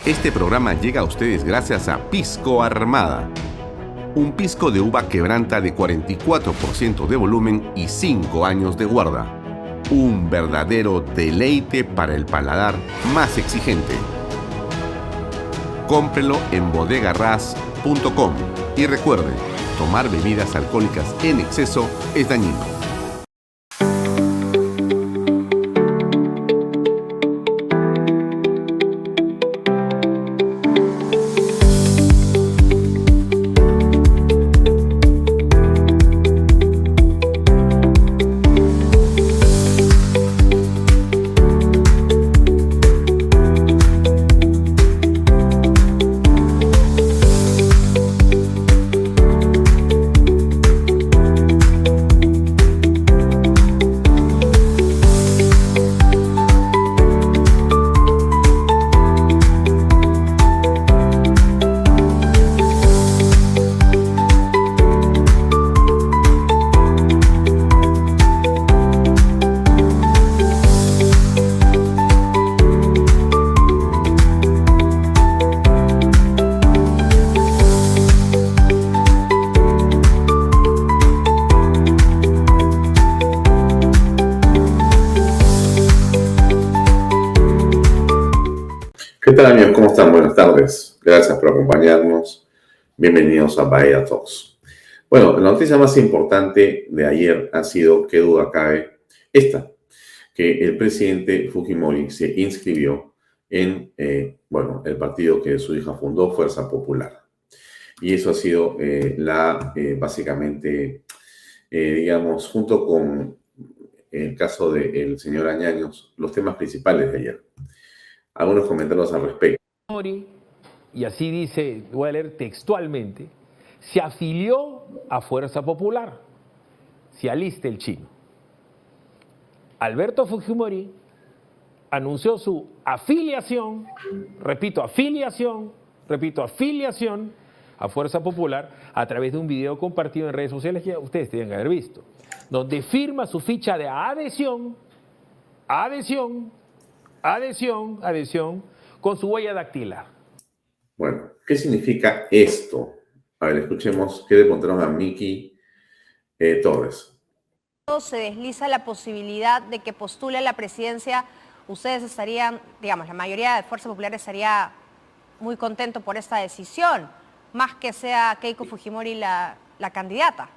Este programa llega a ustedes gracias a Pisco Armada. Un pisco de uva quebranta de 44% de volumen y 5 años de guarda. Un verdadero deleite para el paladar más exigente. Cómprelo en bodegarras.com y recuerde, tomar bebidas alcohólicas en exceso es dañino. ¿Qué tal, amigos? ¿Cómo están? Buenas tardes. Gracias por acompañarnos. Bienvenidos a Bahía Talks. Bueno, la noticia más importante de ayer ha sido, qué duda cabe, esta, que el presidente Fujimori se inscribió en, el partido que su hija fundó, Fuerza Popular. Y eso ha sido básicamente, digamos, junto con el caso del señor Añaños, los temas principales de ayer. Algunos comentarios al respecto. Y así dice, voy a leer textualmente, se afilió a Fuerza Popular, se alista el chino. Alberto Fujimori anunció su afiliación, repito, afiliación a Fuerza Popular a través de un video compartido en redes sociales que ustedes tienen que haber visto, donde firma su ficha de adhesión con su huella dactilar. Bueno, ¿qué significa esto? A ver, escuchemos qué le contaron a Miki Torres. Se desliza la posibilidad de que postule a la presidencia. Ustedes estarían, digamos, la mayoría de Fuerza Popular estaría muy contento por esta decisión, más que sea Keiko Fujimori la candidata.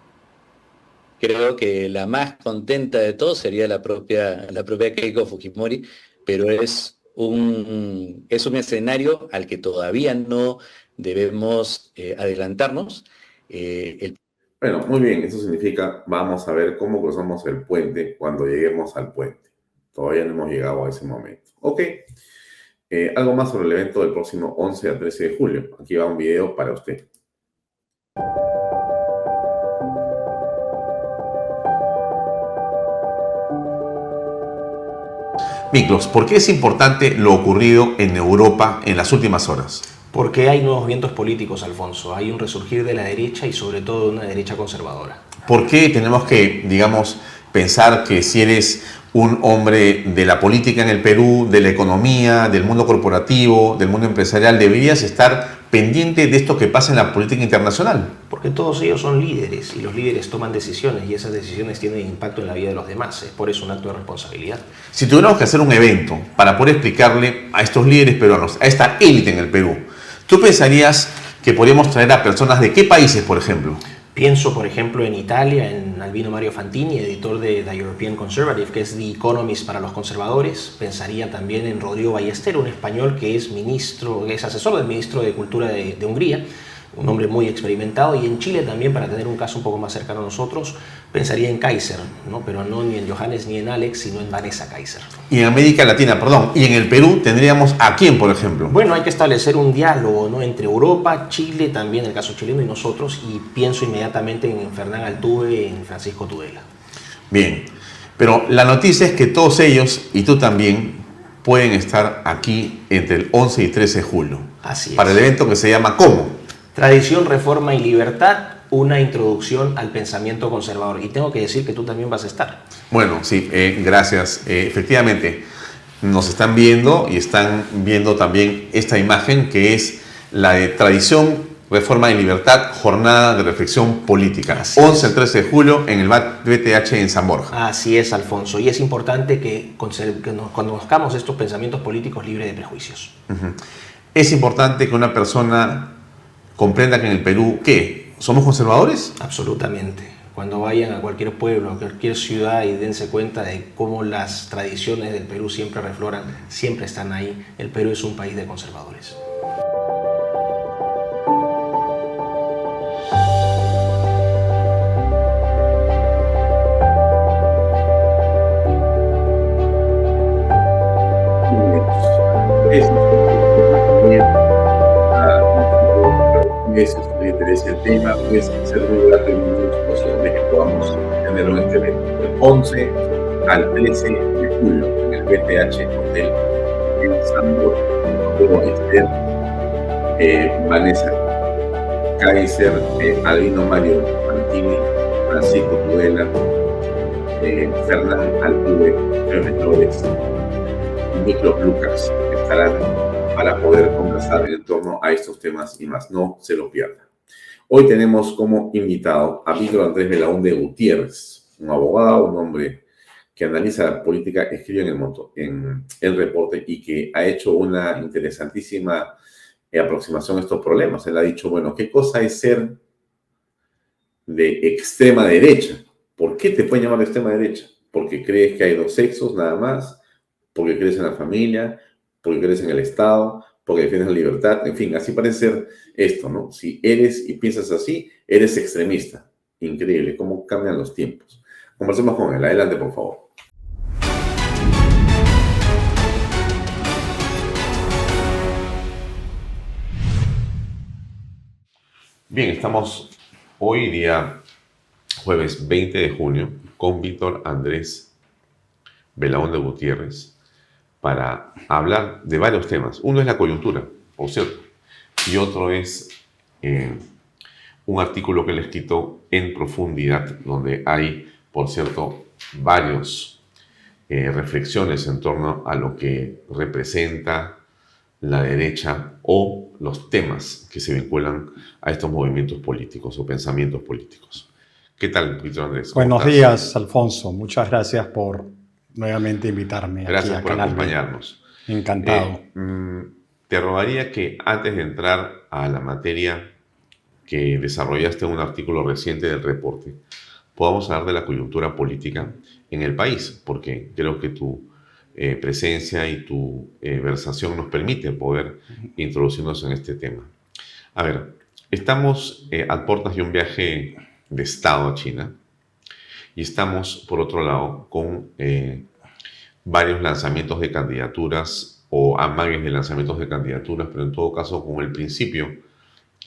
Creo que la más contenta de todos sería la propia Keiko Fujimori, pero es un escenario al que todavía no debemos adelantarnos. Bueno, muy bien, eso significa vamos a ver cómo cruzamos el puente cuando lleguemos al puente. Todavía no hemos llegado a ese momento. Ok, algo más sobre el evento del próximo 11 al 13 de julio. Aquí va un video para usted. Miklos, ¿por qué es importante lo ocurrido en Europa en las últimas horas? Porque hay nuevos vientos políticos, Alfonso. Hay un resurgir de la derecha y sobre todo de una derecha conservadora. ¿Por qué tenemos que, digamos, pensar que si eres un hombre de la política en el Perú, de la economía, del mundo corporativo, del mundo empresarial, deberías estar pendiente de esto que pasa en la política internacional? Porque todos ellos son líderes y los líderes toman decisiones y esas decisiones tienen impacto en la vida de los demás. Es por eso un acto de responsabilidad. Si tuviéramos que hacer un evento para poder explicarle a estos líderes peruanos, a esta élite en el Perú, ¿tú pensarías que podríamos traer a personas de qué países, por ejemplo? Pienso, por ejemplo, en Italia, en Albino Mario Fantini, editor de The European Conservative, que es The Economist para los conservadores. Pensaría también en Rodrigo Ballester, un español que es asesor del ministro de Cultura de Hungría, un hombre muy experimentado. Y en Chile también, para tener un caso un poco más cercano a nosotros, pensaría en Kaiser, ¿no? Pero no ni en Johannes ni en Alex, sino en Vanessa Kaiser. Y en América Latina, y en el Perú tendríamos ¿a quién, por ejemplo? Bueno, hay que establecer un diálogo, ¿no?, entre Europa, Chile, también el caso chileno, y nosotros, y pienso inmediatamente en Fernán Altuve y en Francisco Tudela. Bien, pero la noticia es que todos ellos, y tú también, pueden estar aquí entre el 11 y 13 de julio. Así es. Para el evento que se llama ¿cómo? Tradición, Reforma y Libertad, una introducción al pensamiento conservador. Y tengo que decir que tú también vas a estar. Bueno, sí, gracias. Efectivamente, nos están viendo y están viendo también esta imagen que es la de Tradición, Reforma y Libertad, Jornada de Reflexión Política. 11 al 13 de julio en el BTH en San Borja. Así es, Alfonso. Y es importante que nos conozcamos estos pensamientos políticos libres de prejuicios. Es importante que una persona comprenda que en el Perú, ¿qué? ¿Somos conservadores? Absolutamente. Cuando vayan a cualquier pueblo, a cualquier ciudad y dense cuenta de cómo las tradiciones del Perú siempre refloran, siempre están ahí. El Perú es un país de conservadores. Si les interesa el tema, pues ser muy grato y muy gustoso de que podamos tenerlo en este evento. Del 11 al 13 de julio en el BTH Hotel en San Borja. Luego Vanessa Kaiser, Albino Mario Fantini, Francisco Tudela, Fernán Altuve, Fernando Flores y Miklos Lucas estarán para poder conversar en torno a estos temas y más. No se lo pierdan. Hoy tenemos como invitado a Víctor Andrés Belaúnde Gutiérrez, un abogado, un hombre que analiza la política, escribe en el reporte y que ha hecho una interesantísima aproximación a estos problemas. Él ha dicho, bueno, ¿qué cosa es ser de extrema derecha? ¿Por qué te pueden llamar de extrema derecha? Porque crees que hay dos sexos nada más, porque crees en la familia, porque crees en el Estado, porque defiendes la libertad, en fin, así parece ser esto, ¿no? Si eres y piensas así, eres extremista. Increíble, cómo cambian los tiempos. Conversemos con él. Adelante, por favor. Bien, estamos hoy día jueves 20 de junio con Víctor Andrés Belaúnde Gutiérrez para hablar de varios temas. Uno es la coyuntura, por cierto, y otro es un artículo que él ha escrito en profundidad, donde hay, por cierto, varias reflexiones en torno a lo que representa la derecha o los temas que se vinculan a estos movimientos políticos o pensamientos políticos. ¿Qué tal, Víctor Andrés? Buenos días, Alfonso. Muchas gracias por nuevamente invitarme. Gracias aquí por Canal acompañarnos. Encantado. Te rogaría que antes de entrar a la materia que desarrollaste en un artículo reciente del reporte, podamos hablar de la coyuntura política en el país, porque creo que tu presencia y tu versación nos permite poder introducirnos en este tema. A ver, estamos a puertas de un viaje de Estado a China y estamos, por otro lado, con varios lanzamientos de candidaturas o amagues de lanzamientos de candidaturas, pero en todo caso con el principio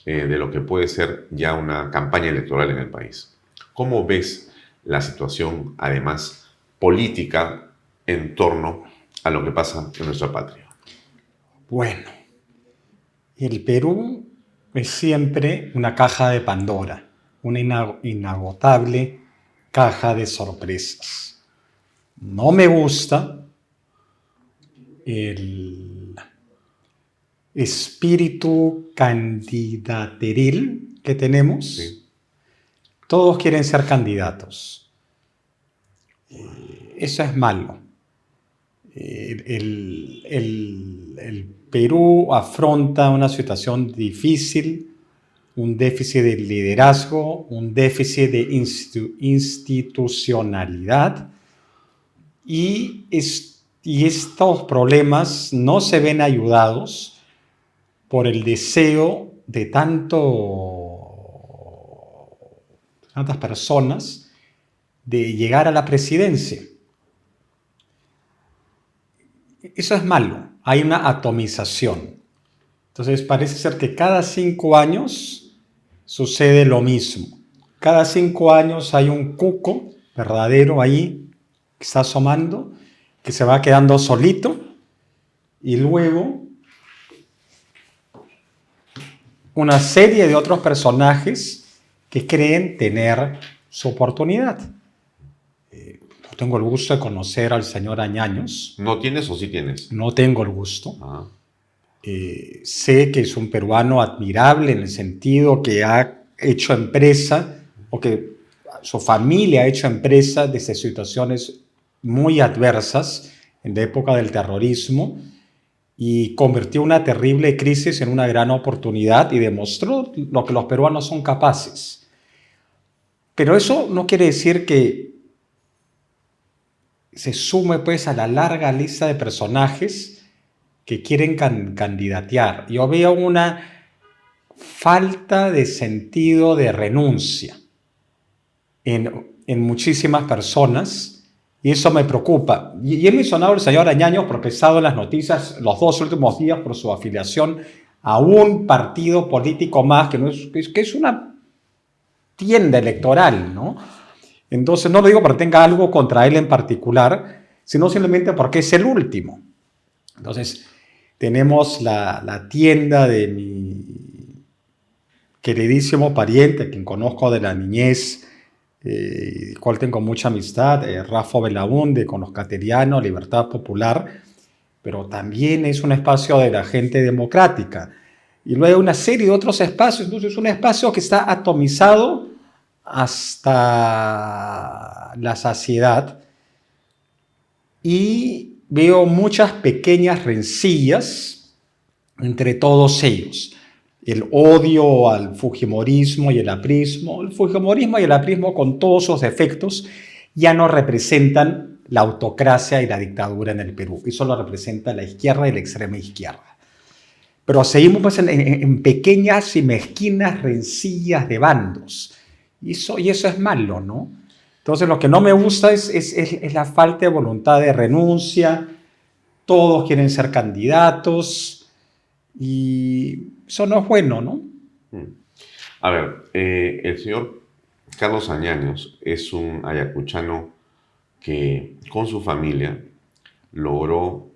de lo que puede ser ya una campaña electoral en el país. ¿Cómo ves la situación, además, política en torno a lo que pasa en nuestra patria? Bueno, el Perú es siempre una caja de Pandora, una inagotable caja de sorpresas. No me gusta el espíritu candidateril que tenemos. Sí. Todos quieren ser candidatos. Eso es malo. El Perú afronta una situación difícil, un déficit de liderazgo, un déficit de institucionalidad, y estos problemas no se ven ayudados por el deseo de tantas personas de llegar a la presidencia. Eso es malo, hay una atomización. Entonces parece ser que cada 5 años sucede lo mismo. Cada 5 años hay un cuco verdadero ahí que está asomando, que se va quedando solito, y luego una serie de otros personajes que creen tener su oportunidad. tengo el gusto de conocer al señor Añaños. ¿No tienes o sí tienes? No tengo el gusto. Ah. Sé que es un peruano admirable en el sentido que ha hecho empresa, o que su familia ha hecho empresa desde situaciones muy adversas en la época del terrorismo, y convirtió una terrible crisis en una gran oportunidad y demostró lo que los peruanos son capaces. Pero eso no quiere decir que se sume pues a la larga lista de personajes que quieren candidatear. Yo veo una falta de sentido de renuncia en muchísimas personas, y eso me preocupa. Y he mencionado al señor Añaños porque he estado en las noticias los 2 últimos días por su afiliación a un partido político más, que es una tienda electoral, ¿no? Entonces no lo digo porque tenga algo contra él en particular, sino simplemente porque es el último. Entonces tenemos la tienda de mi queridísimo pariente, a quien conozco de la niñez, cual tengo mucha amistad, Rafa Belaunde, con los caterianos, Libertad Popular, pero también es un espacio de la gente democrática. Y luego una serie de otros espacios. Entonces es un espacio que está atomizado hasta la saciedad, y veo muchas pequeñas rencillas entre todos ellos. El odio al fujimorismo y el aprismo. El fujimorismo y el aprismo, con todos sus defectos, ya no representan la autocracia y la dictadura en el Perú. Eso lo representa la izquierda y la extrema izquierda. Pero seguimos pues en pequeñas y mezquinas rencillas de bandos. Y eso es malo, ¿no? Entonces lo que no me gusta es la falta de voluntad de renuncia. Todos quieren ser candidatos y eso no es bueno, ¿no? A ver, el señor Carlos Añaños es un ayacuchano que con su familia logró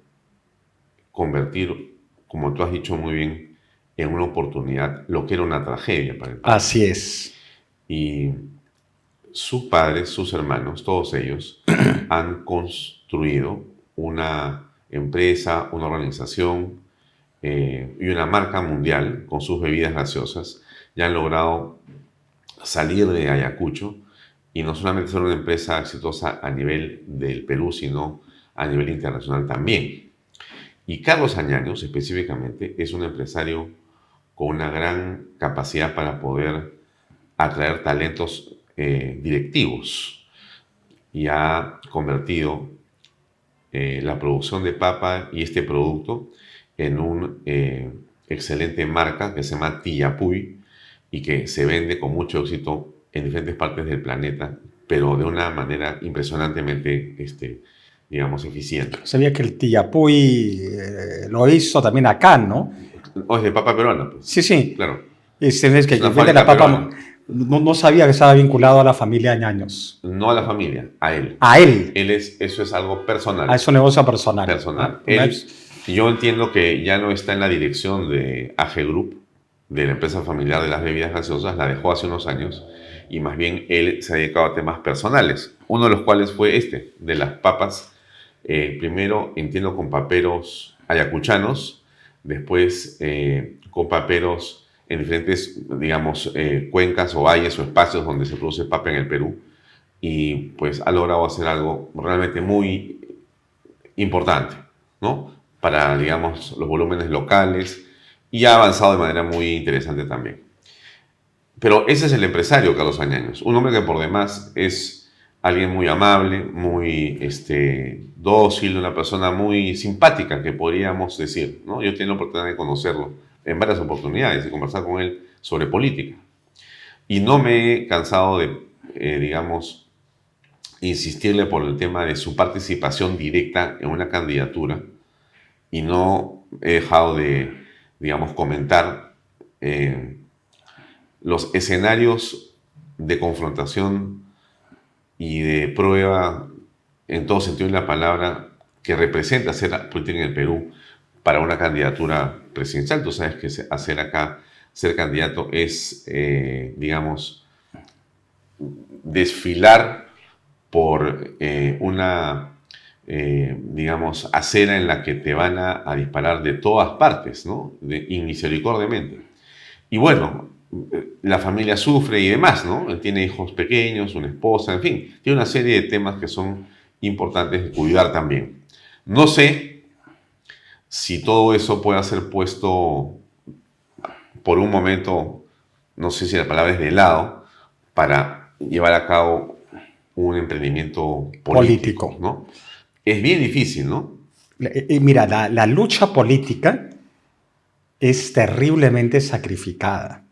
convertir, como tú has dicho muy bien, en una oportunidad lo que era una tragedia para el país. Así es. Y sus padres, sus hermanos, todos ellos han construido una empresa, una organización y una marca mundial con sus bebidas gaseosas. Ya han logrado salir de Ayacucho y no solamente ser una empresa exitosa a nivel del Perú, sino a nivel internacional también. Y Carlos Añaños específicamente es un empresario con una gran capacidad para poder atraer talentos directivos, y ha convertido la producción de papa y este producto en un excelente marca que se llama Tillapuy y que se vende con mucho éxito en diferentes partes del planeta, pero de una manera impresionantemente, digamos, eficiente. Sabía que el Tillapuy lo hizo también acá, ¿no? O es de papa peruana, pues. Sí, sí. Claro. Es que una vende la fábrica papa. No sabía que estaba vinculado a la familia Añaños. No a la familia, a él. A él. Eso es algo personal. A su negocio personal. Personal. Yo entiendo que ya no está en la dirección de AG Group, de la empresa familiar de las bebidas gaseosas, la dejó hace unos años, y más bien él se ha dedicado a temas personales, uno de los cuales fue de las papas, primero entiendo con paperos ayacuchanos, después con paperos en diferentes, digamos, cuencas o valles o espacios donde se produce papa en el Perú, y pues ha logrado hacer algo realmente muy importante, ¿no? Para, digamos, los volúmenes locales, y ha avanzado de manera muy interesante también. Pero ese es el empresario Carlos Añaños, un hombre que por demás es alguien muy amable, muy dócil, una persona muy simpática, que podríamos decir, ¿no? Yo he tenido la oportunidad de conocerlo en varias oportunidades y conversar con él sobre política. Y no me he cansado de, digamos, insistirle por el tema de su participación directa en una candidatura, y no he dejado de, digamos, comentar los escenarios de confrontación y de prueba en todo sentido de la palabra que representa hacer política en el Perú para una candidatura presidencial. Tú sabes que ser candidato es, digamos, desfilar por una, digamos, acera en la que te van a disparar de todas partes, ¿no? Inmisericordiamente. Y bueno, la familia sufre y demás, ¿no? Él tiene hijos pequeños, una esposa, en fin, tiene una serie de temas que son importantes de cuidar también. No sé si todo eso pueda ser puesto por un momento, no sé si la palabra es de lado, para llevar a cabo un emprendimiento político, ¿no? Es bien difícil, ¿no? Mira, la lucha política es terriblemente sacrificada.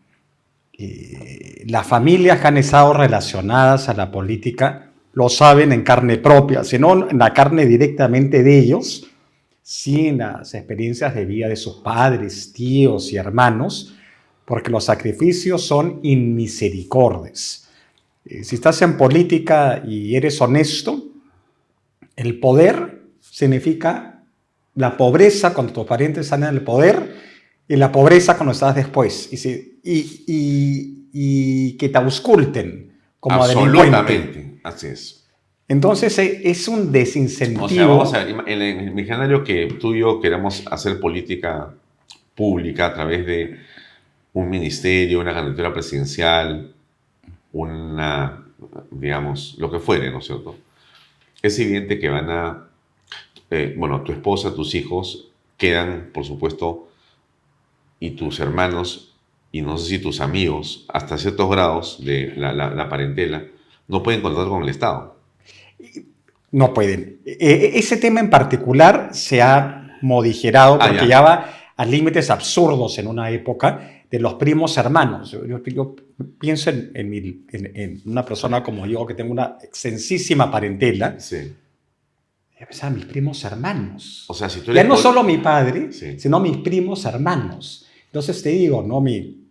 Las familias que han estado relacionadas a la política lo saben en carne propia, sino en la carne directamente de ellos, sí en las experiencias de vida de sus padres, tíos y hermanos, porque los sacrificios son inmisericordes. Si estás en política y eres honesto, el poder significa la pobreza cuando tus parientes están en el poder y la pobreza cuando estás después. Y que te ausculten como absolutamente, así es. Entonces es un desincentivo. O sea, vamos a ver, en el imaginario que tú y yo queramos hacer política pública a través de un ministerio, una candidatura presidencial, una, digamos, lo que fuere, ¿no es cierto? Es evidente que van a, bueno, tu esposa, tus hijos quedan, por supuesto, y tus hermanos, y no sé si tus amigos, hasta ciertos grados de la parentela, no pueden contar con el Estado. No pueden. Ese tema en particular se ha modigerado porque ya va a límites absurdos en una época de los primos hermanos. Yo pienso en una persona como yo, que tengo una extensísima parentela. Sí. O sea, mis primos hermanos. O sea, si tú eres ya no solo mi padre, sí, sino mis primos hermanos. Entonces te digo, ¿no? Mi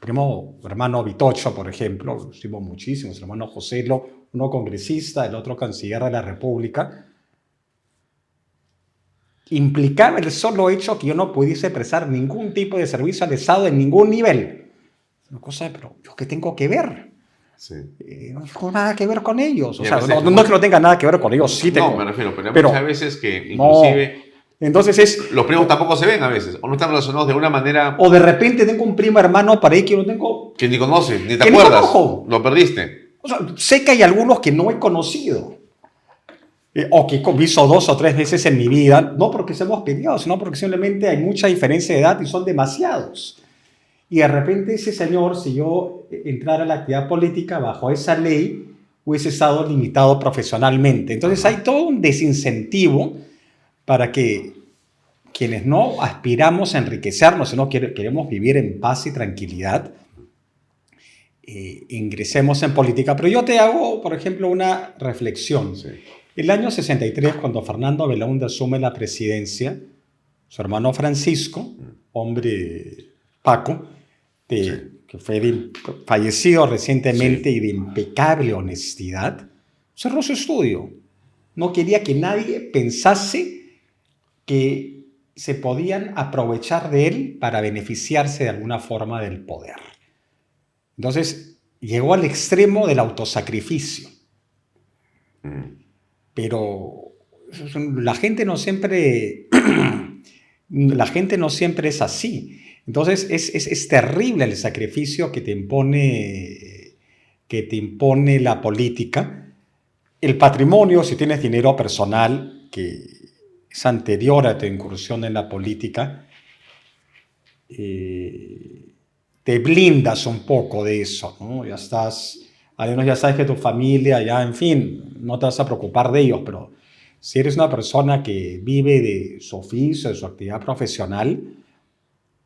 primo hermano Vitocho, por ejemplo, lo estimo muchísimo, su hermano José, uno congresista, el otro canciller de la República. Implicaba el solo hecho que yo no pudiese prestar ningún tipo de servicio al Estado en ningún nivel. Una cosa, pero ¿yo qué tengo que ver? Sí. No tengo nada que ver con ellos. O sea, no es que no tenga nada que ver con ellos, sí tengo. No, me refiero, pero muchas veces que inclusive... No. Entonces los primos tampoco se ven a veces, o no están relacionados de una manera... O de repente tengo un primo hermano para ahí que no tengo... Que ni conoces, ni te acuerdas, lo perdiste. O sea, sé que hay algunos que no he conocido. O que he visto 2 o 3 veces en mi vida, no porque seamos peleados, sino porque simplemente hay mucha diferencia de edad y son demasiados. Y de repente ese señor, si yo entrara a la actividad política bajo esa ley, hubiese estado limitado profesionalmente. Entonces hay todo un desincentivo para que quienes no aspiramos a enriquecernos, sino queremos vivir en paz y tranquilidad, ingresemos en política. Pero yo te hago, por ejemplo, una reflexión. Sí. El año 63, cuando Fernando Belaúnde asume la presidencia, su hermano Francisco, hombre Paco, que fue fallecido recientemente y de impecable honestidad, cerró su estudio. No quería que nadie pensase que se podían aprovechar de él para beneficiarse de alguna forma del poder. Entonces, llegó al extremo del autosacrificio. Pero la gente no siempre es así. Entonces, es terrible el sacrificio que te impone la política. El patrimonio, si tienes dinero personal, que es anterior a tu incursión en la política, te blindas un poco de eso, ¿no? Ya estás, al menos ya sabes que tu familia, ya, en fin, no te vas a preocupar de ellos, pero si eres una persona que vive de su oficio, de su actividad profesional,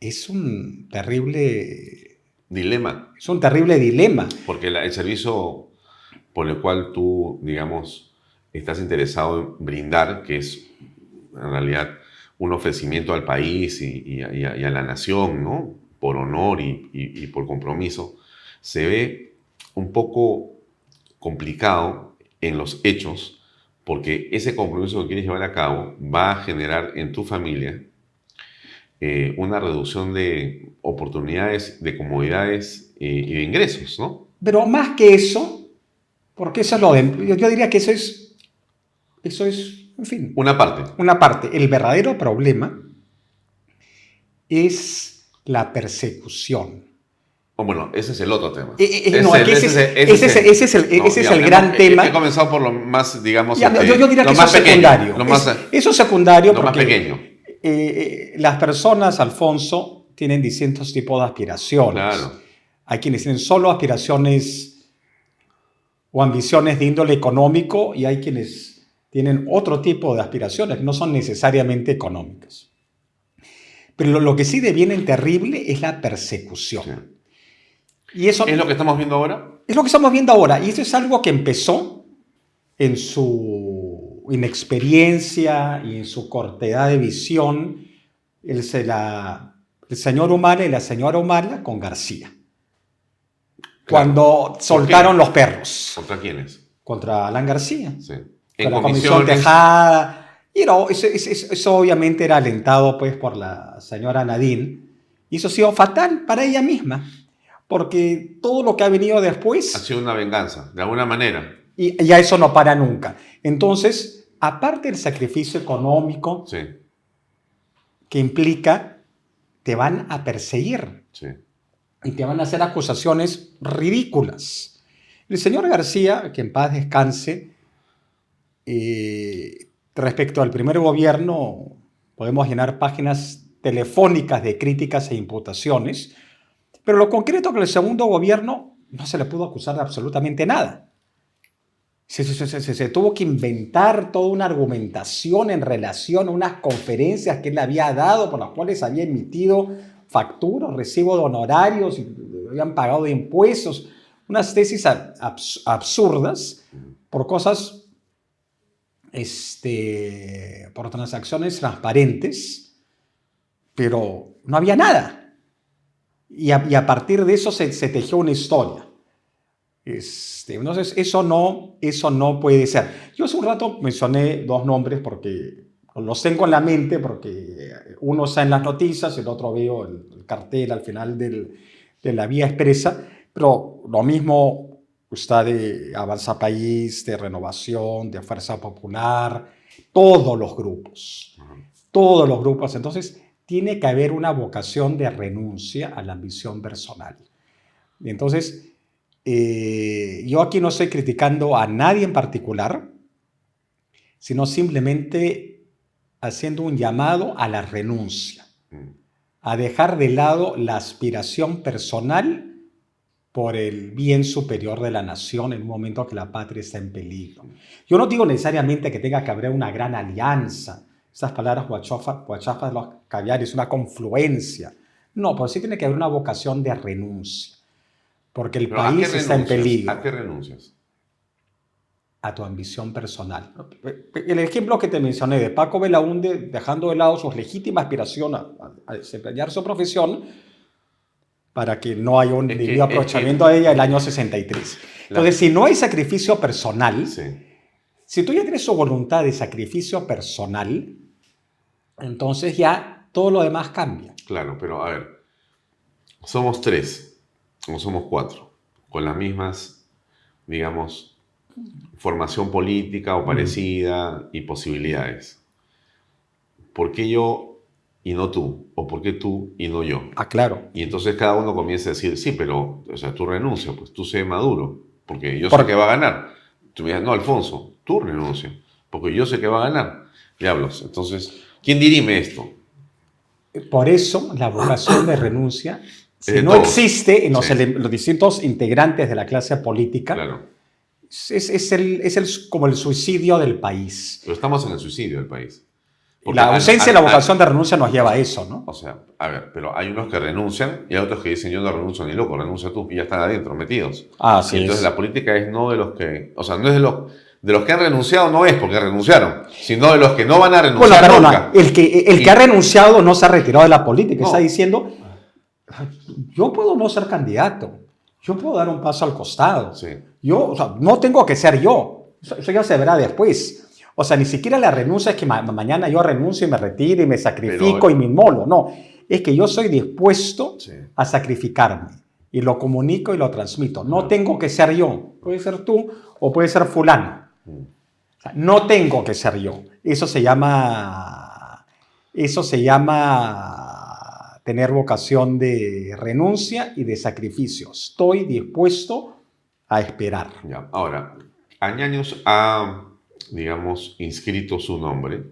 es un terrible dilema. Es un terrible dilema. Porque el servicio por el cual tú, digamos, estás interesado en brindar, que es en realidad un ofrecimiento al país y a la nación, ¿no? Por honor y por compromiso, se ve un poco complicado en los hechos, porque ese compromiso que quieres llevar a cabo va a generar en tu familia una reducción de oportunidades, de comodidades y de ingresos, ¿no? Pero más que eso, Porque eso es lo de... Yo diría que eso es, en fin... Una parte. Una parte. El verdadero problema es la persecución. Bueno, ese es el otro tema. Ese es el gran tema. He comenzado por lo más, digamos, yo diría que eso es secundario. Eso es secundario lo porque más pequeño. Las personas, Alfonso, tienen distintos tipos de aspiraciones. Claro. Hay quienes tienen solo aspiraciones o ambiciones de índole económico y hay quienes tienen otro tipo de aspiraciones, no son necesariamente económicas. Pero lo que sí deviene terrible es la persecución. Sí. Y eso ¿Es lo que estamos viendo ahora? Es lo que estamos viendo ahora. Y eso es algo que empezó en su inexperiencia y en su cortedad de visión el señor Humala y la señora Humala con García. Cuando soltaron los perros. ¿Contra quiénes? Contra Alan García. Sí. Con la Comisión Tejada. Y no, eso obviamente era alentado pues, por la señora Nadine. Y eso ha sido fatal para ella misma. Porque todo lo que ha venido después... Ha sido una venganza, de alguna manera. Y ya eso no para nunca. Entonces, aparte del sacrificio económico sí. que implica, te van a perseguir. Sí. Y te van a hacer acusaciones ridículas. El señor García, que en paz descanse, respecto al primer gobierno, podemos llenar páginas telefónicas de críticas e imputaciones, pero lo concreto es que el segundo gobierno no se le pudo acusar de absolutamente nada. Se tuvo que inventar toda una argumentación en relación a unas conferencias que él había dado, por las cuales había emitido facturas, recibo de honorarios, y habían pagado de impuestos, unas tesis absurdas por cosas, por transacciones transparentes, pero no había nada. Y a partir de eso se tejió una historia. Entonces, eso no puede ser. Yo hace un rato mencioné dos nombres porque los tengo en la mente, porque uno está en las noticias, el otro veo el cartel al final de la vía expresa, pero lo mismo está de Avanza País, de Renovación, de Fuerza Popular, todos los grupos. Entonces, tiene que haber una vocación de renuncia a la ambición personal. Entonces, yo aquí no estoy criticando a nadie en particular, sino simplemente haciendo un llamado a la renuncia, a dejar de lado la aspiración personal por el bien superior de la nación en un momento que la patria está en peligro. Yo no digo necesariamente que tenga que haber una gran alianza. Esas palabras guachafas de los caviares, una confluencia. No, pero sí tiene que haber una vocación de renuncia. Porque el país está en peligro. ¿A qué renuncias? A tu ambición personal. El ejemplo que te mencioné de Paco Belaúnde dejando de lado su legítima aspiración a desempeñar su profesión para que no haya un debido aprovechamiento de ella el año 63. Entonces, si no hay sacrificio personal, sí. Si tú ya tienes su voluntad de sacrificio personal, entonces ya todo lo demás cambia. Claro, pero a ver, somos 3 o somos 4, con las mismas, digamos, formación política o parecida y posibilidades. ¿Por qué yo y no tú? ¿O por qué tú y no yo? Ah, claro. Y entonces cada uno comienza a decir, sí, pero o sea, tú renuncias, pues tú sé Maduro, porque yo sé que va a ganar. Tú me dices, no, Alfonso, tú renuncias, porque yo sé que va a ganar. Diablos, entonces, ¿quién dirime esto? Por eso la vocación de renuncia, si no existe en los distintos integrantes de la clase política, claro. es como el suicidio del país. Pero estamos en el suicidio del país. Porque la ausencia de la vocación de renuncia nos lleva a eso, ¿no? O sea, a ver, pero hay unos que renuncian y hay otros que dicen yo no renuncio ni loco, renuncia tú, y ya están adentro, metidos. Sí. Entonces la política es no de los que, o sea, no es de los que han renunciado, no es porque renunciaron, sino de los que no van a renunciar nunca. El que ha renunciado no se ha retirado de la política, está diciendo, yo puedo no ser candidato, yo puedo dar un paso al costado, yo, no tengo que ser yo, eso ya se verá después. O sea, ni siquiera la renuncia es que mañana yo renuncio y me retiro y me sacrifico y me inmolo. No, es que yo soy dispuesto a sacrificarme y lo comunico y lo transmito. No tengo que ser yo. Puede ser tú o puede ser fulano. O sea, no tengo que ser yo. Eso se llama tener vocación de renuncia y de sacrificio. Estoy dispuesto a esperar. Ya. Ahora, Añaños ha, digamos, inscrito su nombre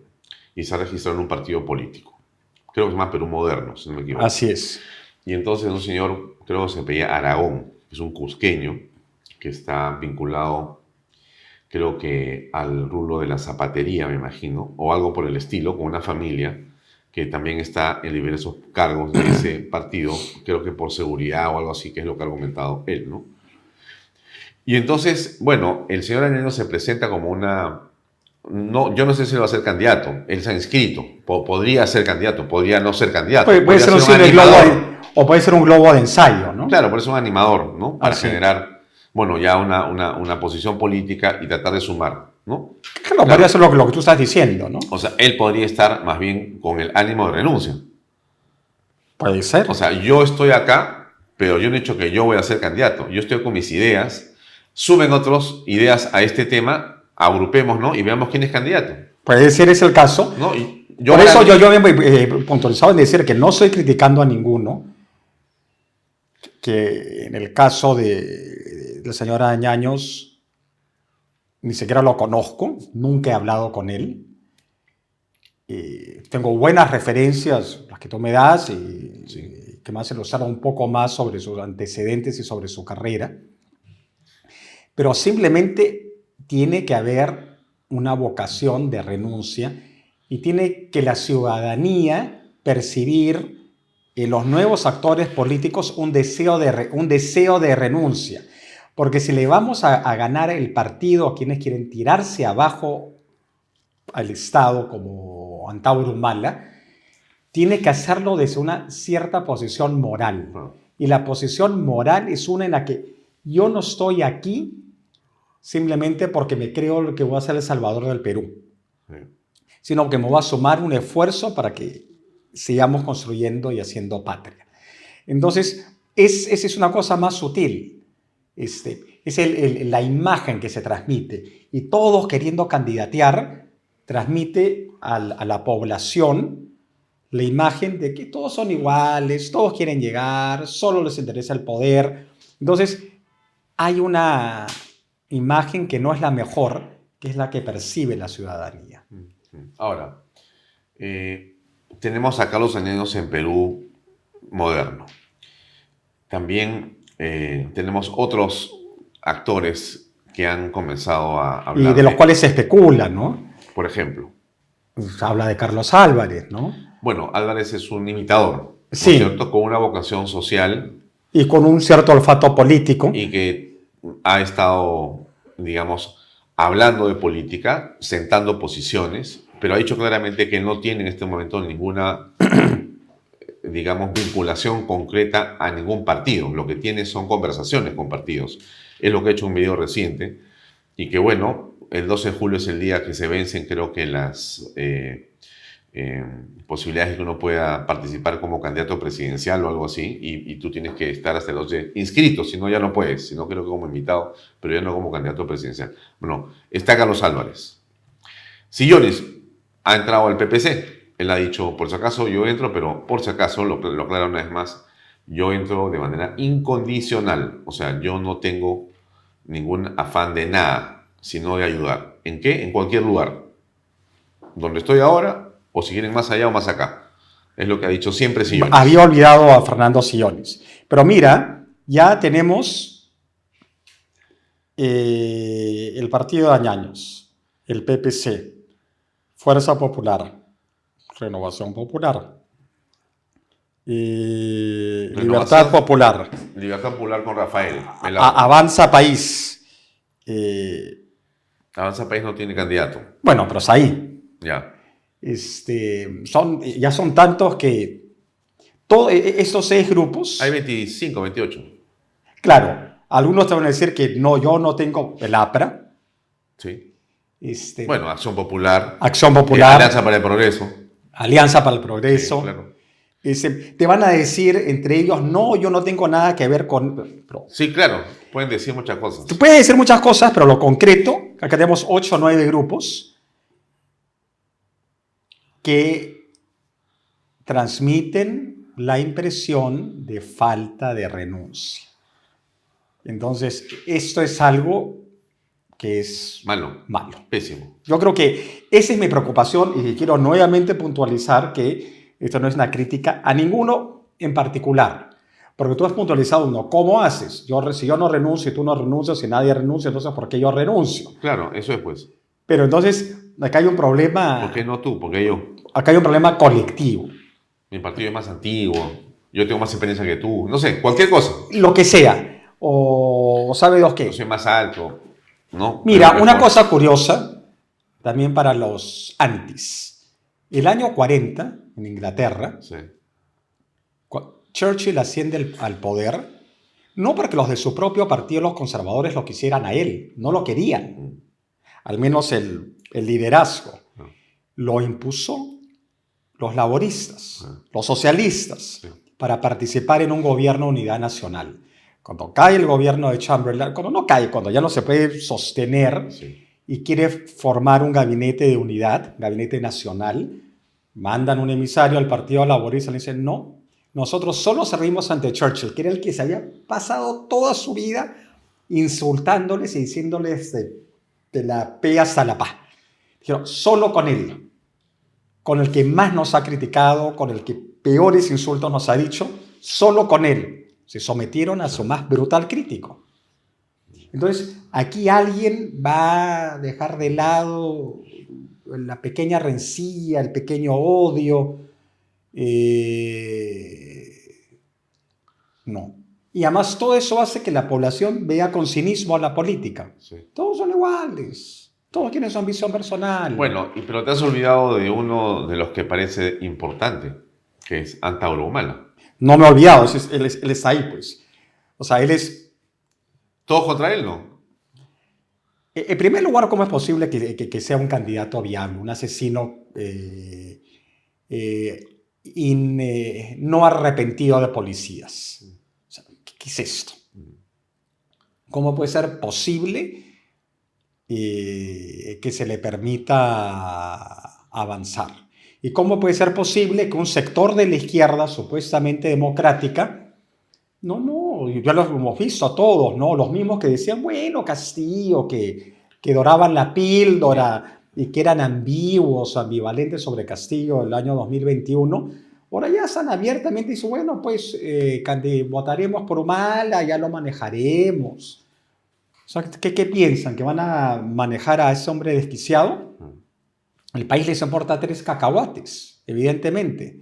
y se ha registrado en un partido político. Creo que se llama Perú Moderno, si no me equivoco. Así es. Y entonces un señor, creo que se apellida Aragón, que es un cusqueño, que está vinculado, creo que al rubro de la zapatería, me imagino, o algo por el estilo, con una familia que también está en diversos cargos de ese partido, creo que por seguridad o algo así, que es lo que ha argumentado él, ¿no? Y entonces, bueno, el señor Añaños se presenta como una... No, yo no sé si va a ser candidato, él se ha inscrito, podría ser candidato, podría no ser candidato. Puede ser un animador. o puede ser un globo de ensayo, ¿no? Claro, por eso un animador, ¿no? Para sí. generar, bueno, ya una posición política y tratar de sumar, ¿no? Claro, podría ser lo que tú estás diciendo, ¿no? O sea, él podría estar más bien con el ánimo de renuncia. Puede ser. O sea, yo estoy acá, pero yo no he dicho que yo voy a ser candidato. Yo estoy con mis ideas, suben otros ideas a este tema, agrupemos, ¿no? Y veamos quién es candidato. Puede ser ese el caso. ¿No? Por eso yo bien puntualizado en decir que no estoy criticando a ninguno, que en el caso del señor Añaños ni siquiera lo conozco, nunca he hablado con él. Tengo buenas referencias, las que tú me das, y que me hacen ilustrar un poco más sobre sus antecedentes y sobre su carrera. Pero simplemente tiene que haber una vocación de renuncia y tiene que la ciudadanía percibir en los nuevos actores políticos un deseo de renuncia. Porque si le vamos a ganar el partido a quienes quieren tirarse abajo al Estado como Antauro Humala, tiene que hacerlo desde una cierta posición moral. Y la posición moral es una en la que yo no estoy aquí simplemente porque me creo que voy a ser el salvador del Perú, sino que me voy a sumar un esfuerzo para que sigamos construyendo y haciendo patria. Entonces, esa es una cosa más sutil. Es la imagen que se transmite. Y todos queriendo candidatear, transmite a la población la imagen de que todos son iguales, todos quieren llegar, solo les interesa el poder. Entonces, hay una imagen que no es la mejor, que es la que percibe la ciudadanía. Ahora, tenemos a Carlos Añaños en Perú Moderno. También tenemos otros actores que han comenzado a hablar. Y de los cuales se especula, ¿no? Por ejemplo. Se habla de Carlos Álvarez, ¿no? Bueno, Álvarez es un imitador, sí, ¿no es cierto? Con una vocación social. Y con un cierto olfato político. Y que ha estado, digamos, hablando de política, sentando posiciones, pero ha dicho claramente que no tiene en este momento ninguna, digamos, vinculación concreta a ningún partido. Lo que tiene son conversaciones con partidos. Es lo que ha hecho un video reciente. Y que, bueno, el 12 de julio es el día que se vencen, creo que las posibilidades de que uno pueda participar como candidato presidencial o algo así, y tú tienes que estar hasta el 12 inscrito, si no ya no puedes, si no creo que como invitado, pero ya no como candidato presidencial. Bueno, está Carlos Álvarez. Sillones ha entrado al PPC, él ha dicho, por si acaso yo entro, pero por si acaso, lo aclaro una vez más, yo entro de manera incondicional, o sea, yo no tengo ningún afán de nada, sino de ayudar. ¿En qué? En cualquier lugar. Donde estoy ahora, o si quieren más allá o más acá. Es lo que ha dicho siempre Sillones. Había olvidado a Fernando Sillones. Pero mira, ya tenemos el partido de Añaños, el PPC, Fuerza Popular, Renovación Popular, Libertad Popular. Libertad Popular con Rafael. Avanza País. Avanza País no tiene candidato. Bueno, pero es ahí. Ya. Ya son tantos que todos estos 6 grupos... Hay 25, 28. Claro, algunos te van a decir que no, yo no tengo el APRA. Sí. Bueno, Acción Popular. Acción Popular. Alianza para el Progreso. Alianza para el Progreso. Sí, claro. Te van a decir entre ellos, no, yo no tengo nada que ver con... Pero, Sí, claro, pueden decir muchas cosas. tú puedes decir muchas cosas, pero lo concreto, acá tenemos 8 o 9 grupos que transmiten la impresión de falta de renuncia. Entonces, esto es algo que es Malo, pésimo. Yo creo que esa es mi preocupación y quiero nuevamente puntualizar que esto no es una crítica a ninguno en particular. Porque tú has puntualizado uno, ¿cómo haces? Si yo no renuncio y tú no renuncias, si nadie renuncia, entonces ¿por qué yo renuncio? Claro, eso es pues. Pero entonces acá hay un problema... ¿Por qué no tú? ¿Por qué yo? Acá hay un problema colectivo. Mi partido es más antiguo, yo tengo más experiencia que tú, no sé, cualquier cosa. Lo que sea. O ¿sabe Dios qué? Yo soy más alto, ¿no? Mira, Pero una mejor. cosa curiosa, también para los antis. El año 40, en Inglaterra, Sí. Churchill asciende al poder, no porque los de su propio partido, los conservadores, lo quisieran a él, no lo querían, al menos el liderazgo. Lo impuso los laboristas, los socialistas, para participar en un gobierno de unidad nacional. Cuando cae el gobierno de Chamberlain, cuando ya no se puede sostener y quiere formar un gabinete de unidad, gabinete nacional, mandan un emisario al Partido Laborista y le dicen, no, nosotros solo servimos ante Churchill, que era el que se había pasado toda su vida insultándoles y diciéndoles de la P hasta la PA. Dijeron, solo con él, con el que más nos ha criticado, con el que peores insultos nos ha dicho, solo con él. Se sometieron a su más brutal crítico. Entonces, aquí alguien va a dejar de lado la pequeña rencilla, el pequeño odio. No. Y además todo eso hace que la población vea con cinismo a la política. Sí. Todos son iguales. Todos tienen su ambición personal. Bueno, pero te has olvidado de uno de los que parece importante, que es Antauro Humala. No me he olvidado, él está ahí, pues. O sea, él es... ¿Todos contra él, no? En primer lugar, ¿cómo es posible que sea un candidato viable, un asesino no arrepentido de policías? O sea, ¿qué es esto? ¿Cómo puede ser posible que se le permita avanzar? ¿Y cómo puede ser posible que un sector de la izquierda supuestamente democrática, ya los hemos visto a todos, ¿no? Los mismos que decían, bueno, Castillo, que doraban la píldora y que eran ambiguos, ambivalentes sobre Castillo el año 2021, ahora ya están abiertamente y dicen, bueno, pues votaremos por Humala, ya lo manejaremos. O sea, ¿qué piensan? ¿Que van a manejar a ese hombre desquiciado? El país les importa 3 cacahuates, evidentemente.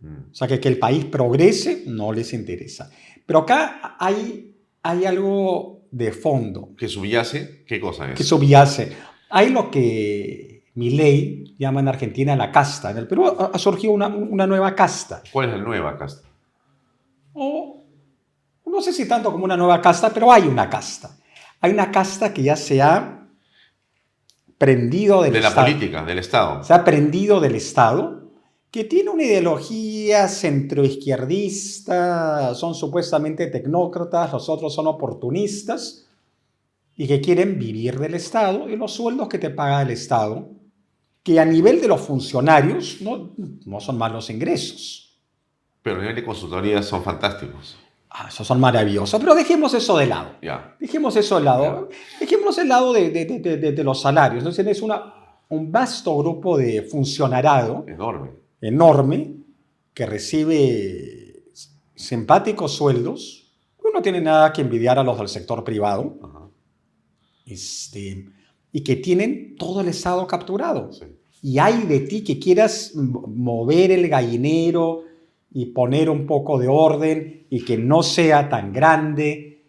O sea, que el país progrese no les interesa. Pero acá hay algo de fondo. ¿Que subyace? ¿Qué cosa es? Que subyace. Hay lo que Milei llama en Argentina la casta. En el Perú ha surgido una nueva casta. ¿Cuál es la nueva casta? No sé si tanto como una nueva casta, pero hay una casta. Hay una casta que ya se ha prendido del Estado. De la política, del Estado. Se ha prendido del Estado, que tiene una ideología centroizquierdista, son supuestamente tecnócratas, los otros son oportunistas, y que quieren vivir del Estado y los sueldos que te paga el Estado, que a nivel de los funcionarios no son malos ingresos. Pero a nivel de consultoría son fantásticos. Esos son maravillosos, pero dejemos eso de lado. Ya. Dejemos eso de lado. Dejemos el lado de los salarios. Entonces es un vasto grupo de funcionariado enorme que recibe simpáticos sueldos. No tiene nada que envidiar a los del sector privado. Ajá. Y que tienen todo el Estado capturado. Sí. Y hay de ti que quieras mover el gallinero y poner un poco de orden y que no sea tan grande.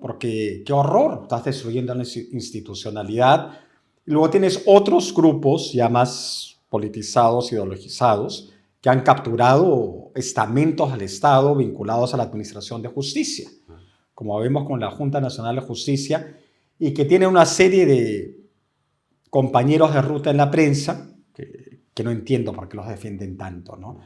Porque qué horror, estás destruyendo la institucionalidad. Y luego tienes otros grupos ya más politizados, ideologizados, que han capturado estamentos del Estado vinculados a la administración de justicia, como vemos con la Junta Nacional de Justicia, y que tiene una serie de compañeros de ruta en la prensa, que que no entiendo por qué los defienden tanto, ¿no?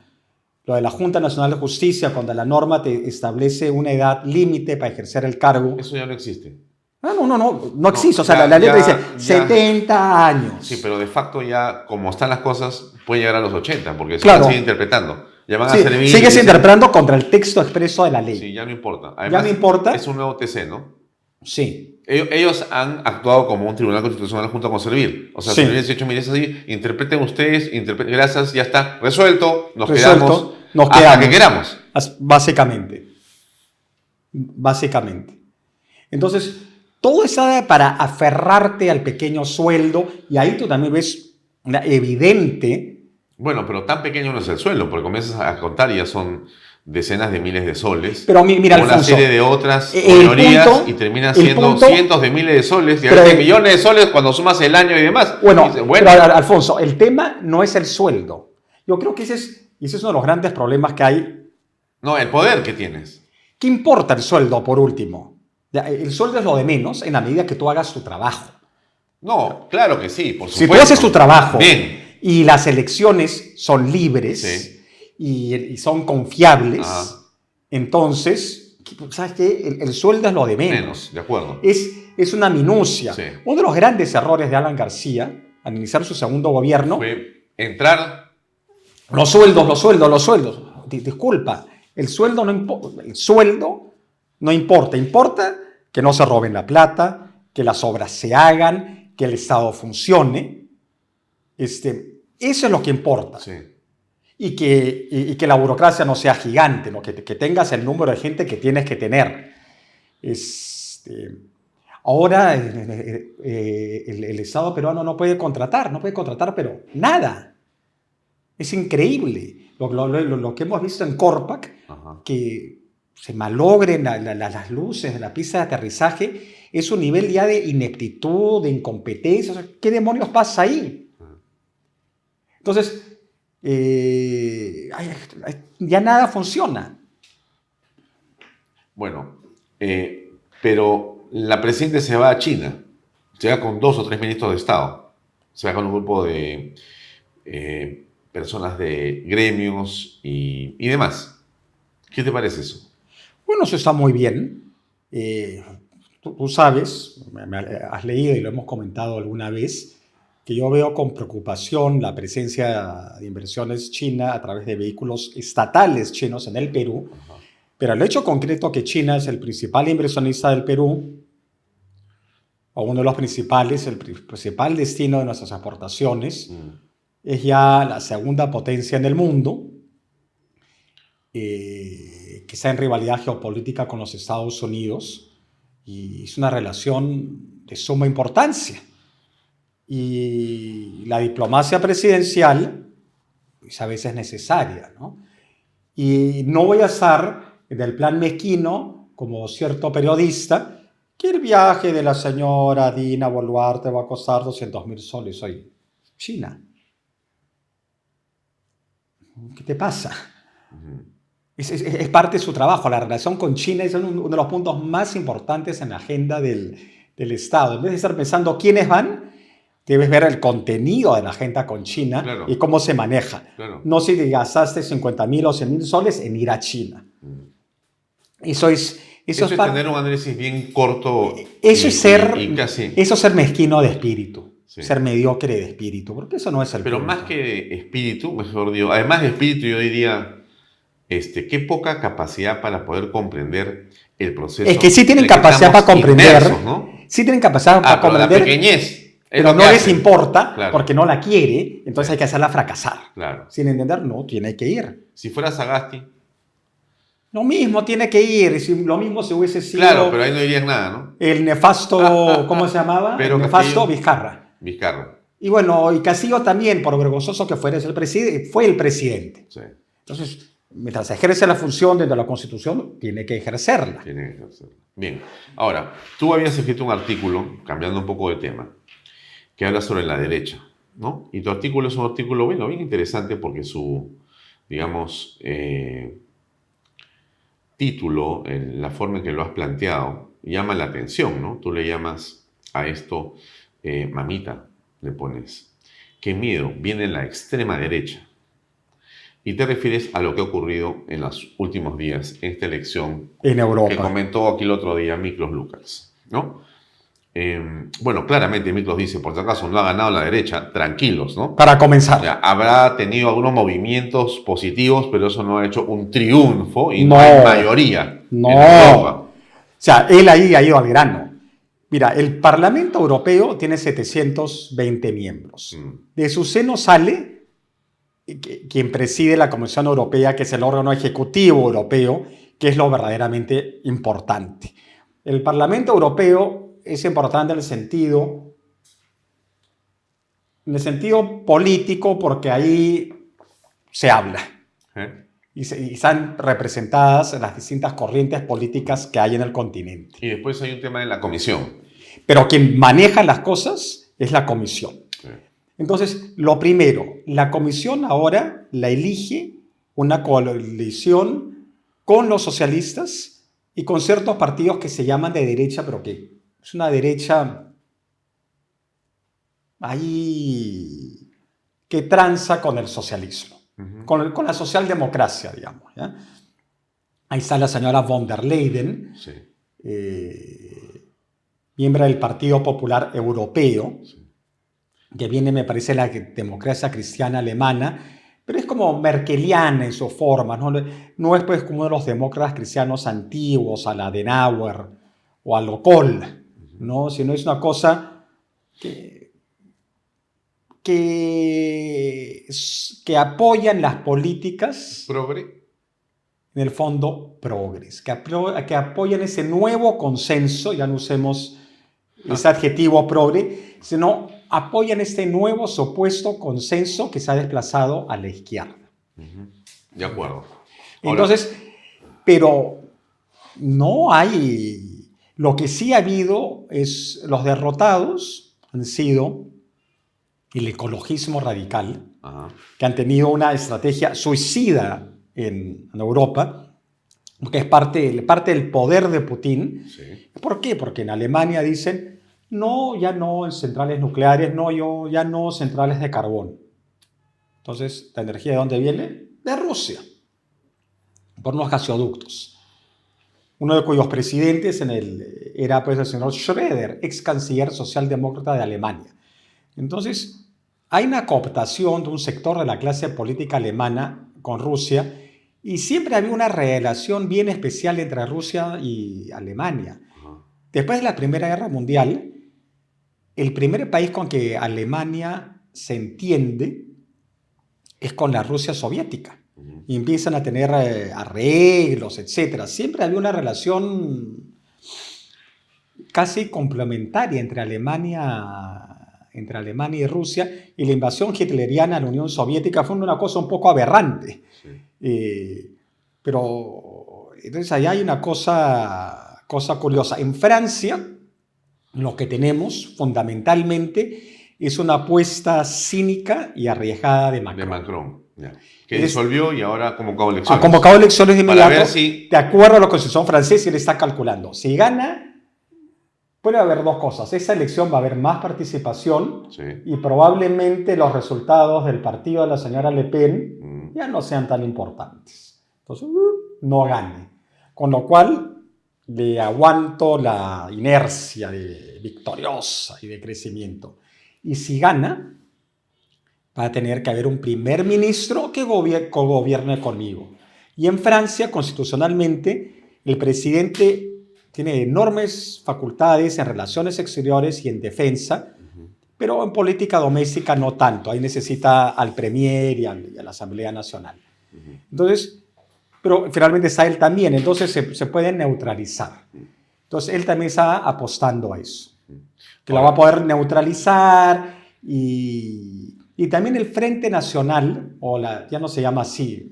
Lo de la Junta Nacional de Justicia, cuando la norma te establece una edad límite para ejercer el cargo. Eso ya no existe. No existe. O sea, la letra dice 70 años. Sí, pero de facto ya, como están las cosas, puede llegar a los 80, porque se claro. sigue interpretando. Ya van a Sí, servir, sigues interpretando contra el texto expreso de la ley. Sí, ya no importa. Además, ya no importa. Es un nuevo TC, ¿no? Sí. Ellos han actuado como un tribunal constitucional junto con Servir. O sea, sí. Servir les ha dicho, mire, es así, interpreten ustedes, gracias, ya está, resuelto, nos quedamos hasta que queramos. Básicamente. Entonces, todo está para aferrarte al pequeño sueldo, y ahí tú también ves una evidente... Bueno, pero tan pequeño no es el sueldo, porque comienzas a contar y ya son decenas de miles de soles. Pero mira, una Alfonso, serie de otras minorías y terminan siendo cientos de miles de soles, y a veces millones de soles cuando sumas el año y demás. Bueno, dices, pero Alfonso, el tema no es el sueldo. Yo creo que ese es uno de los grandes problemas que hay. No, el poder que tienes. ¿Qué importa el sueldo, por último? El sueldo es lo de menos en la medida que tú hagas tu trabajo. No, claro que sí, por supuesto. Si tú haces tu trabajo bien, y las elecciones son libres, sí, y son confiables, entonces, ¿sabes qué? El sueldo es lo de menos. De acuerdo. Es una minucia. Sí. Uno de los grandes errores de Alan García al iniciar su segundo gobierno fue entrar... Los sueldos. Disculpa, el sueldo no importa. Importa que no se roben la plata, que las obras se hagan, que el Estado funcione. Eso es lo que importa. Sí. Y que la burocracia no sea gigante, ¿no? Que tengas el número de gente que tienes que tener. Ahora el Estado peruano no puede contratar, pero nada. Es increíble lo que hemos visto en Corpac, que se malogren las luces de la pista de aterrizaje. Es un nivel ya de ineptitud, de incompetencia. O sea, ¿qué demonios pasa ahí? Entonces, ya nada funciona. Bueno, pero la presidenta se va a China, se va con 2 o 3 ministros de Estado, se va con un grupo de personas de gremios y demás. ¿Qué te parece eso? Bueno, eso está muy bien. Tú sabes, me has leído y lo hemos comentado alguna vez, que yo veo con preocupación la presencia de inversiones china a través de vehículos estatales chinos en el Perú. Pero el hecho concreto que China es el principal inversionista del Perú, o uno de los principales, el principal destino de nuestras exportaciones, es ya la segunda potencia en el mundo, que está en rivalidad geopolítica con los Estados Unidos, y es una relación de suma importancia. Y la diplomacia presidencial pues, a veces es necesaria, ¿no? Y no voy a estar en el plan mezquino, como cierto periodista, que el viaje de la señora Dina Boluarte va a costar 200.000 soles hoy. China. ¿Qué te pasa? Es parte de su trabajo. La relación con China es uno de los puntos más importantes en la agenda del Estado. En vez de estar pensando quiénes van, debes ver el contenido de la agenda con China, claro, y cómo se maneja. Claro. No si gastaste 50.000 o 100.000 soles en ir a China. Eso es tener un análisis bien corto. Eso es ser mezquino de espíritu. Sí. Ser mediocre de espíritu, porque eso no es el Pero punto. más que de espíritu, mejor digo, además de espíritu, yo diría, qué poca capacidad para poder comprender el proceso. Es que sí tienen capacidad para comprender, inmersos, ¿no? Sí tienen capacidad para comprender. La pequeñez. Pero no les importa, claro, porque no la quiere, entonces hay que hacerla fracasar. Claro. Sin entender, no, tiene que ir. Si fuera Sagasti. Lo mismo tiene que ir, lo mismo si hubiese sido... Claro, pero ahí no dirías nada, ¿no? El nefasto, ¿cómo se llamaba? Pero el nefasto Vizcarra. Y bueno, y Castillo también, por vergonzoso que fuera, fue el presidente. Sí. Entonces, mientras ejerce la función dentro de la Constitución, tiene que ejercerla. Bien. Ahora, tú habías escrito un artículo, cambiando un poco de tema, que habla sobre la derecha, ¿no? Y tu artículo es un artículo, bueno, bien interesante porque su, digamos, título, la forma en que lo has planteado, llama la atención, ¿no? Tú le llamas a esto mamita, le pones. ¿Qué miedo? Viene la extrema derecha. Y te refieres a lo que ha ocurrido en los últimos días en esta elección en Europa. Que comentó aquí el otro día Miklos Lucas, ¿no? Bueno, claramente Miklos dice, por si acaso no ha ganado la derecha, tranquilos, ¿no? Para comenzar. O sea, habrá tenido algunos movimientos positivos, pero eso no ha hecho un triunfo y no No. hay mayoría No. en Europa. O sea, él ahí ha ido al grano. Mira, el Parlamento Europeo tiene 720 miembros. De su seno sale quien preside la Comisión Europea, que es el órgano ejecutivo europeo, que es lo verdaderamente importante. El Parlamento Europeo es importante en el sentido político, porque ahí se habla y están representadas las distintas corrientes políticas que hay en el continente. Y después hay un tema en la comisión. Pero quien maneja las cosas es la comisión. Entonces, lo primero, la comisión ahora la elige una coalición con los socialistas y con ciertos partidos que se llaman de derecha, pero que es una derecha ahí que tranza con el socialismo, con la socialdemocracia, digamos, ¿ya? Ahí está la señora von der Leyen, miembro del Partido Popular Europeo, que viene, me parece, la democracia cristiana alemana, pero es como merkeliana en su forma, no es pues como uno de los demócratas cristianos antiguos, a la Adenauer o a lo Kohl, ¿no? Sino es una cosa que apoyan las políticas ¿Progre? en el fondo progres, que apoyan ese nuevo consenso, ya no usemos ese adjetivo progre, sino apoyan este nuevo supuesto consenso que se ha desplazado a la izquierda. De acuerdo. Entonces, pero no hay... Lo que sí ha habido es los derrotados han sido el ecologismo radical, que han tenido una estrategia suicida en Europa, que es parte del poder de Putin. Sí. ¿Por qué? Porque en Alemania dicen, no, ya no en centrales nucleares, ya no centrales de carbón. Entonces, ¿la energía de dónde viene? De Rusia, por unos gasoductos. Uno de cuyos presidentes era pues el señor Schröder, ex canciller socialdemócrata de Alemania. Entonces, hay una cooptación de un sector de la clase política alemana con Rusia, y siempre había una relación bien especial entre Rusia y Alemania. Después de la Primera Guerra Mundial, el primer país con que Alemania se entiende es con la Rusia soviética. Y empiezan a tener arreglos, etc. Siempre había una relación casi complementaria entre Alemania y Rusia, y la invasión hitleriana a la Unión Soviética fue una cosa un poco aberrante. Pero entonces ahí hay una cosa curiosa. En Francia, lo que tenemos fundamentalmente es una apuesta cínica y arriesgada de Macron. Ya. Que disolvió y ahora ha convocado elecciones. Ha convocado elecciones de inmediato, Para ver si... de acuerdo a la Constitución francesa, y le está calculando. Si gana, puede haber dos cosas. Esa elección va a haber más participación, y probablemente los resultados del partido de la señora Le Pen ya no sean tan importantes. Entonces, no gane. Con lo cual, le aguanto la inercia victoriosa y de crecimiento. Y si gana, va a tener que haber un primer ministro que cogobierne conmigo. Y en Francia, constitucionalmente, el presidente tiene enormes facultades en relaciones exteriores y en defensa, pero en política doméstica no tanto. Ahí necesita al Premier y a la Asamblea Nacional. Entonces, pero finalmente está él también, entonces se puede neutralizar. Entonces él también está apostando a eso, que la va a poder neutralizar, y también el Frente Nacional, ya no se llama así,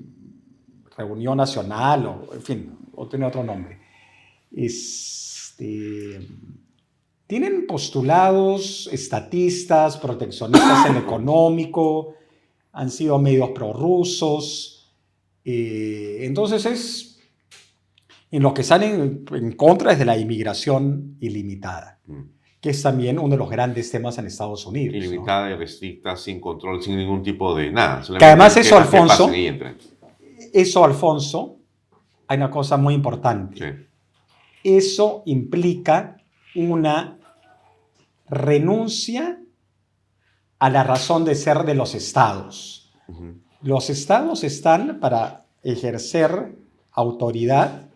Reunión Nacional, o en fin, o tiene otro nombre. Tienen postulados estatistas, proteccionistas en lo económico, han sido medios prorrusos. Entonces en lo que salen en contra es de la inmigración ilimitada. que es también uno de los grandes temas en Estados Unidos, ¿no? Ilimitada y restricta, sin control, sin ningún tipo de nada. Que además eso, dejas que Alfonso, pasen y entren. hay una cosa muy importante. Sí. Eso implica una renuncia a la razón de ser de los estados. Ujú. Los estados están para ejercer autoridad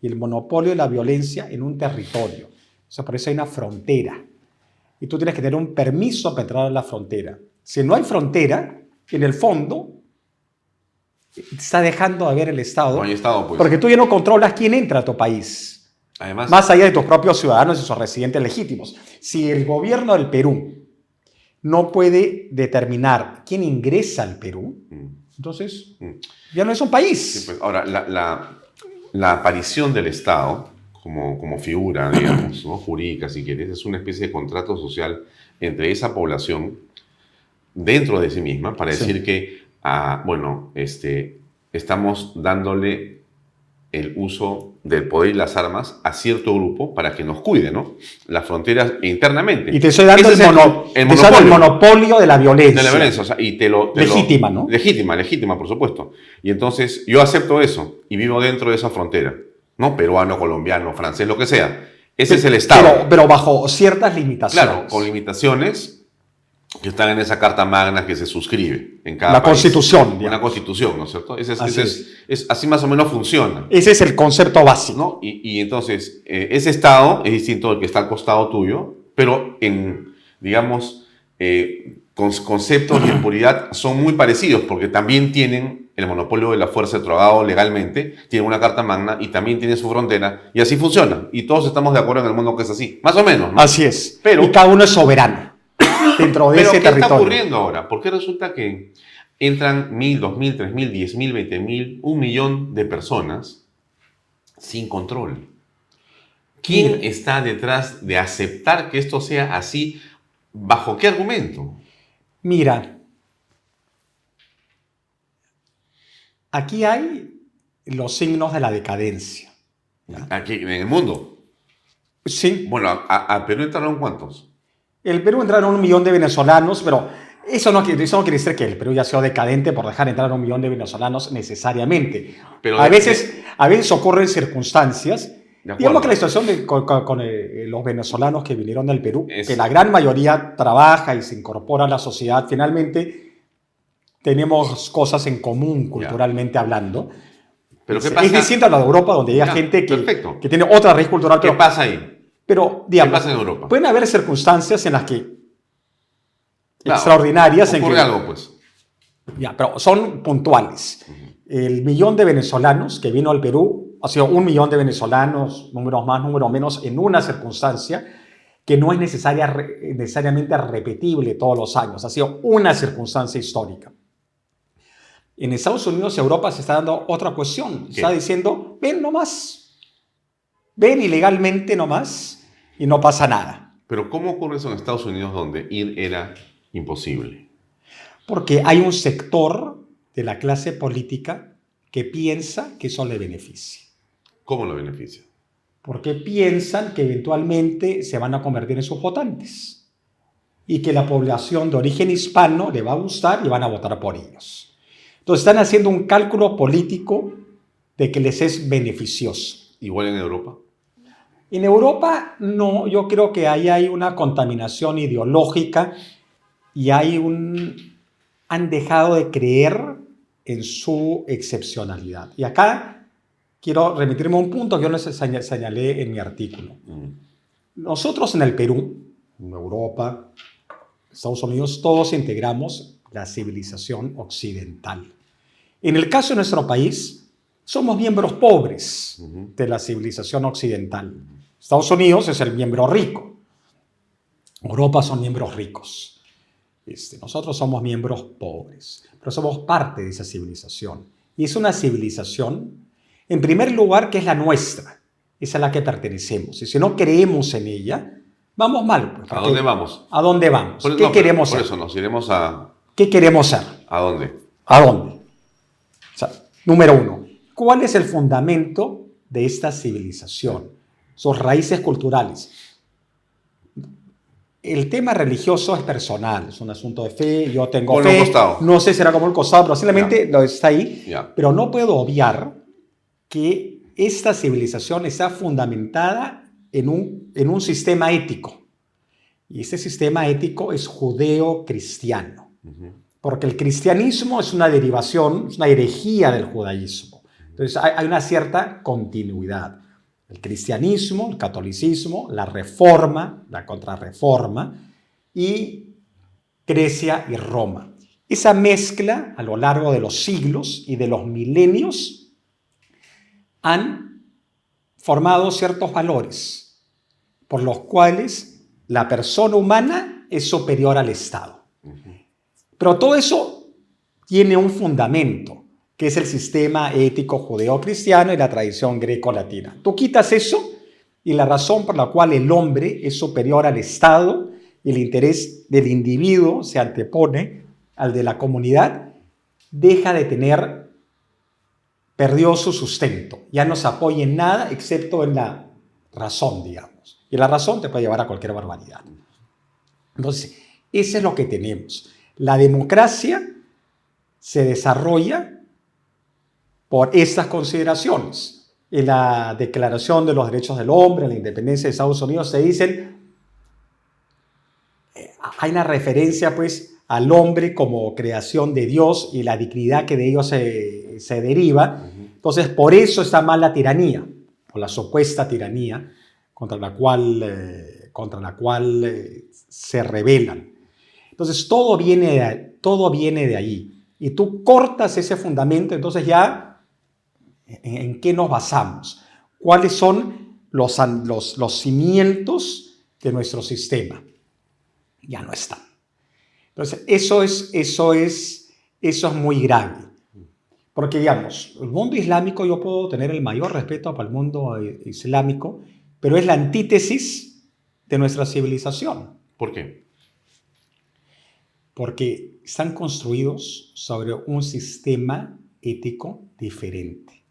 y el monopolio de la violencia en un territorio. O sea, por eso hay una frontera. Y tú tienes que tener un permiso para entrar a la frontera. Si no hay frontera, en el fondo, te está dejando de haber el Estado. No hay Estado, pues. Porque tú ya no controlas quién entra a tu país. Además, Más allá de tus propios ciudadanos y sus residentes legítimos. Si el gobierno del Perú no puede determinar quién ingresa al Perú, entonces ya no es un país. sí, pues, ahora, la aparición del Estado como figura, digamos, ¿no? Jurídica, si quieres, es una especie de contrato social entre esa población dentro de sí misma para Sí. decir que, estamos dándole el uso del poder y las armas a cierto grupo para que nos cuide, ¿no? Las fronteras internamente. Y te estoy dando Ese es el monopolio de la violencia. de la violencia, o sea, y Legítima, ¿no? Legítima, por supuesto. Y entonces yo acepto eso y vivo dentro de esa frontera, ¿no? Peruano, colombiano, francés, lo que sea. Ese es el Estado. Pero bajo ciertas limitaciones. Claro, con limitaciones que están en esa carta magna que se suscribe en cada La país. Constitución, digamos. Una constitución, ¿no es cierto? Así Así más o menos funciona, Ese es el concepto básico. ¿no? Y entonces, ese Estado es distinto del que está al costado tuyo, pero en, digamos, conceptos y en puridad son muy parecidos, porque también tienen el monopolio de la fuerza otorgado legalmente, tienen una carta magna y también tienen su frontera, y así funciona. Y todos estamos de acuerdo en el mundo que es así, más o menos, ¿no? Así es. Pero- y cada uno es soberano dentro de Pero ese ¿qué está territorio. ocurriendo ahora? ¿Por qué resulta que entran 1.000, 2.000, 3.000, 10.000, 20.000, 1.000.000 de personas sin control? ¿Quién está detrás de aceptar que esto sea así? ¿Bajo qué argumento? Mira, aquí hay los signos de la decadencia. Aquí en el mundo. Sí, Bueno, ¿a Perú entraron cuántos? el Perú entraron 1 millón de venezolanos, pero eso no quiere decir que el Perú ya sea decadente por dejar entrar a 1 millón de venezolanos necesariamente. Pero a veces ocurren circunstancias. De acuerdo. Digamos que la situación con los venezolanos que vinieron del Perú, Es- que la gran mayoría trabaja y se incorpora a la sociedad, finalmente tenemos cosas en común culturalmente hablando. ¿Pero qué Es pasa? distinto a la de Europa, donde llega Ya, gente perfecto. que tiene otra raíz cultural. ¿Qué pasa ahí? Pero, digamos, ¿Qué pasa en Europa? pueden haber circunstancias en las que Claro, extraordinarias en ocurre que algo, pues. ya, pero son puntuales. El millón de venezolanos que vino al Perú ha sido 1 millón de venezolanos, números más, números menos, en una circunstancia que no es necesariamente repetible todos los años. Ha sido una circunstancia histórica. En Estados Unidos y Europa se está dando otra cuestión. ¿Qué? Se está diciendo, ven nomás, ven ilegalmente nomás y no pasa nada. Pero ¿cómo ocurre eso en Estados Unidos donde ir era imposible? Porque hay un sector de la clase política que piensa que eso le beneficia. ¿Cómo lo beneficia? Porque piensan que eventualmente se van a convertir en sus votantes y que la población de origen hispano le va a gustar y van a votar por ellos. Entonces están haciendo un cálculo político de que les es beneficioso. ¿Igual en Europa? En Europa no, yo creo que ahí hay una contaminación ideológica y han dejado de creer en su excepcionalidad. Y acá quiero remitirme a un punto que yo les señalé en mi artículo. Nosotros en el Perú, en Europa, Estados Unidos, todos integramos la civilización occidental. En el caso de nuestro país, somos miembros pobres de la civilización occidental. Estados Unidos es el miembro rico. Europa son miembros ricos. Nosotros somos miembros pobres, pero somos parte de esa civilización. Y es una civilización, en primer lugar, que es la nuestra. Es a la que pertenecemos. Y si no creemos en ella, vamos mal. Pues, ¿A dónde vamos? ¿A dónde vamos? Por- ¿Qué no, queremos por ser? eso nos iremos a... ¿Qué queremos ser? ¿A dónde? ¿A dónde? O sea, número uno, ¿cuál es el fundamento de esta civilización? Sus raíces culturales. el tema religioso es personal, es un asunto de fe, yo tengo Ponlo a un fe, costado. no sé si será como el costado, pero simplemente Ya. lo está ahí, Ya. pero no puedo obviar que esta civilización está fundamentada en un sistema ético, y ese sistema ético es judeo-cristiano, porque el cristianismo es una derivación, es una herejía del judaísmo, entonces hay una cierta continuidad. El cristianismo, el catolicismo, la reforma, la contrarreforma y Grecia y Roma. Esa mezcla a lo largo de los siglos y de los milenios han formado ciertos valores por los cuales la persona humana es superior al Estado. Pero todo eso tiene un fundamento, que es el sistema ético judeo-cristiano y la tradición greco-latina. Tú quitas eso y la razón por la cual el hombre es superior al Estado y el interés del individuo se antepone al de la comunidad, deja de tener, perdió su sustento. Ya no se apoya en nada excepto en la razón, digamos. Y la razón te puede llevar a cualquier barbaridad. Entonces, eso es lo que tenemos. La democracia se desarrolla por estas consideraciones. En la Declaración de los Derechos del Hombre, en la independencia de Estados Unidos, se dicen, hay una referencia pues al hombre como creación de Dios y la dignidad que de ello se deriva. Entonces, por eso está mal la tiranía, o la supuesta tiranía contra la cual se rebelan. Entonces, todo viene de ahí. Y tú cortas ese fundamento, entonces ya, ¿en qué nos basamos? ¿Cuáles son los cimientos de nuestro sistema? Ya no están. Entonces, eso es muy grave. Porque, digamos, el mundo islámico, yo puedo tener el mayor respeto para el mundo islámico, pero es la antítesis de nuestra civilización. ¿Por qué? Porque están construidos sobre un sistema ético diferente.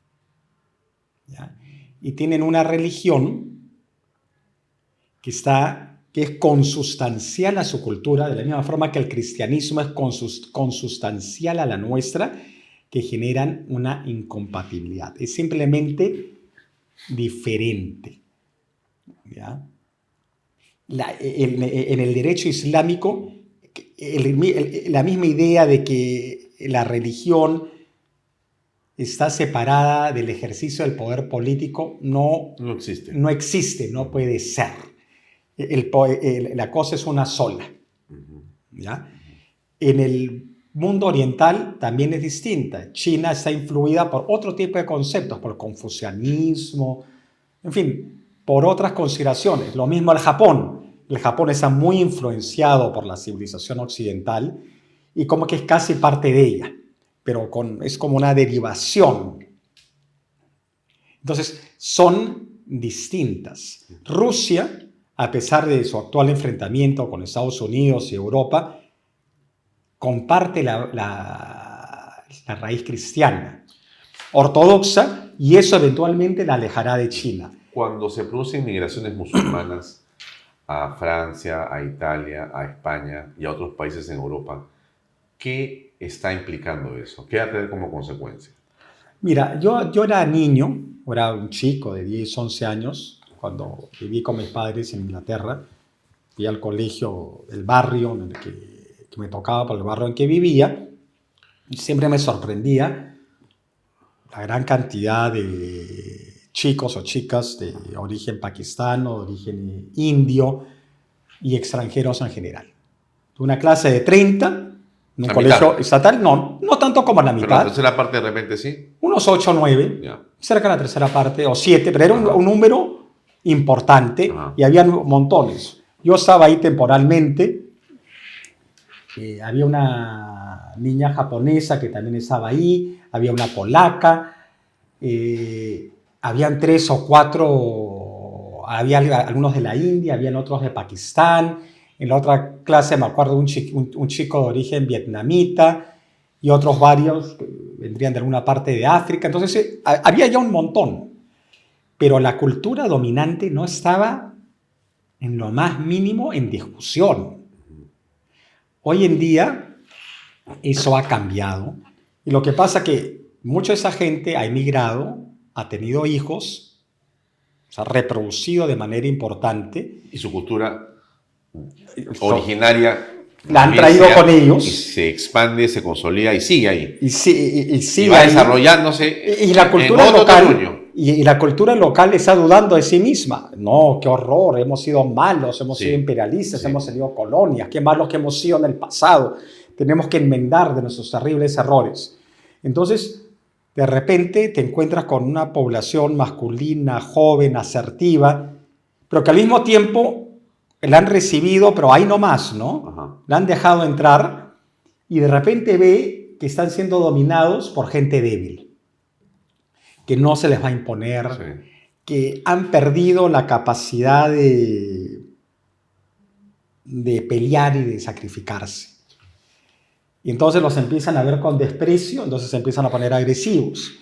¿Ya? Y tienen una religión que es consustancial a su cultura, de la misma forma que el cristianismo es consustancial a la nuestra, que generan una incompatibilidad. Es simplemente diferente. ¿Ya? En el derecho islámico, la misma idea de que la religión está separada del ejercicio del poder político no existe, no puede ser. La cosa es una sola. ¿Ya? En el mundo oriental también es distinta. China está influida por otro tipo de conceptos, por el confucianismo, en fin, por otras consideraciones. Lo mismo el Japón. El Japón está muy influenciado por la civilización occidental y como que es casi parte de ella, pero es como una derivación. Entonces, son distintas. Rusia, a pesar de su actual enfrentamiento con Estados Unidos y Europa, comparte la raíz cristiana, ortodoxa, y eso eventualmente la alejará de China. Cuando se producen migraciones musulmanas a Francia, a Italia, a España y a otros países en Europa, ¿qué está implicando eso? ¿Qué va a tener como consecuencia? Mira, yo era niño, era un chico de 10, 11 años, cuando viví con mis padres en Inglaterra. Fui al colegio del barrio en el que me tocaba, por el barrio en que vivía, y siempre me sorprendía la gran cantidad de chicos o chicas de origen pakistano, de origen indio y extranjeros en general. Una clase de 30 en un colegio estatal, no tanto como la mitad. Pero la tercera parte de repente sí. Unos 8 o 9, Ya. cerca de la tercera parte, o 7, pero era un número importante. Ajá. Y había montones. Yo estaba ahí temporalmente. Había una niña japonesa que también estaba ahí, había una polaca, habían 3 o 4, había algunos de la India, habían otros de Pakistán. En la otra clase me acuerdo de un chico de origen vietnamita y otros varios que vendrían de alguna parte de África. Entonces había ya un montón, pero la cultura dominante no estaba en lo más mínimo en discusión. Hoy en día eso ha cambiado y lo que pasa es que mucha de esa gente ha emigrado, ha tenido hijos, se ha reproducido de manera importante. Y su cultura originaria la han traído con ellos. Y se expande, se consolida y sigue ahí. Y sigue va ahí. Desarrollándose y la cultura local. Y la cultura local está dudando de sí misma. No, qué horror, hemos sido malos, hemos sido imperialistas, hemos tenido colonias, qué malos que hemos sido en el pasado. Tenemos que enmendar de nuestros terribles errores. Entonces, de repente te encuentras con una población masculina, joven, asertiva, pero que al mismo tiempo la han recibido, pero ahí nomás, ¿no? Ajá. La han dejado entrar y de repente ve que están siendo dominados por gente débil, que no se les va a imponer, que han perdido la capacidad de pelear y de sacrificarse. Y entonces los empiezan a ver con desprecio, entonces se empiezan a poner agresivos.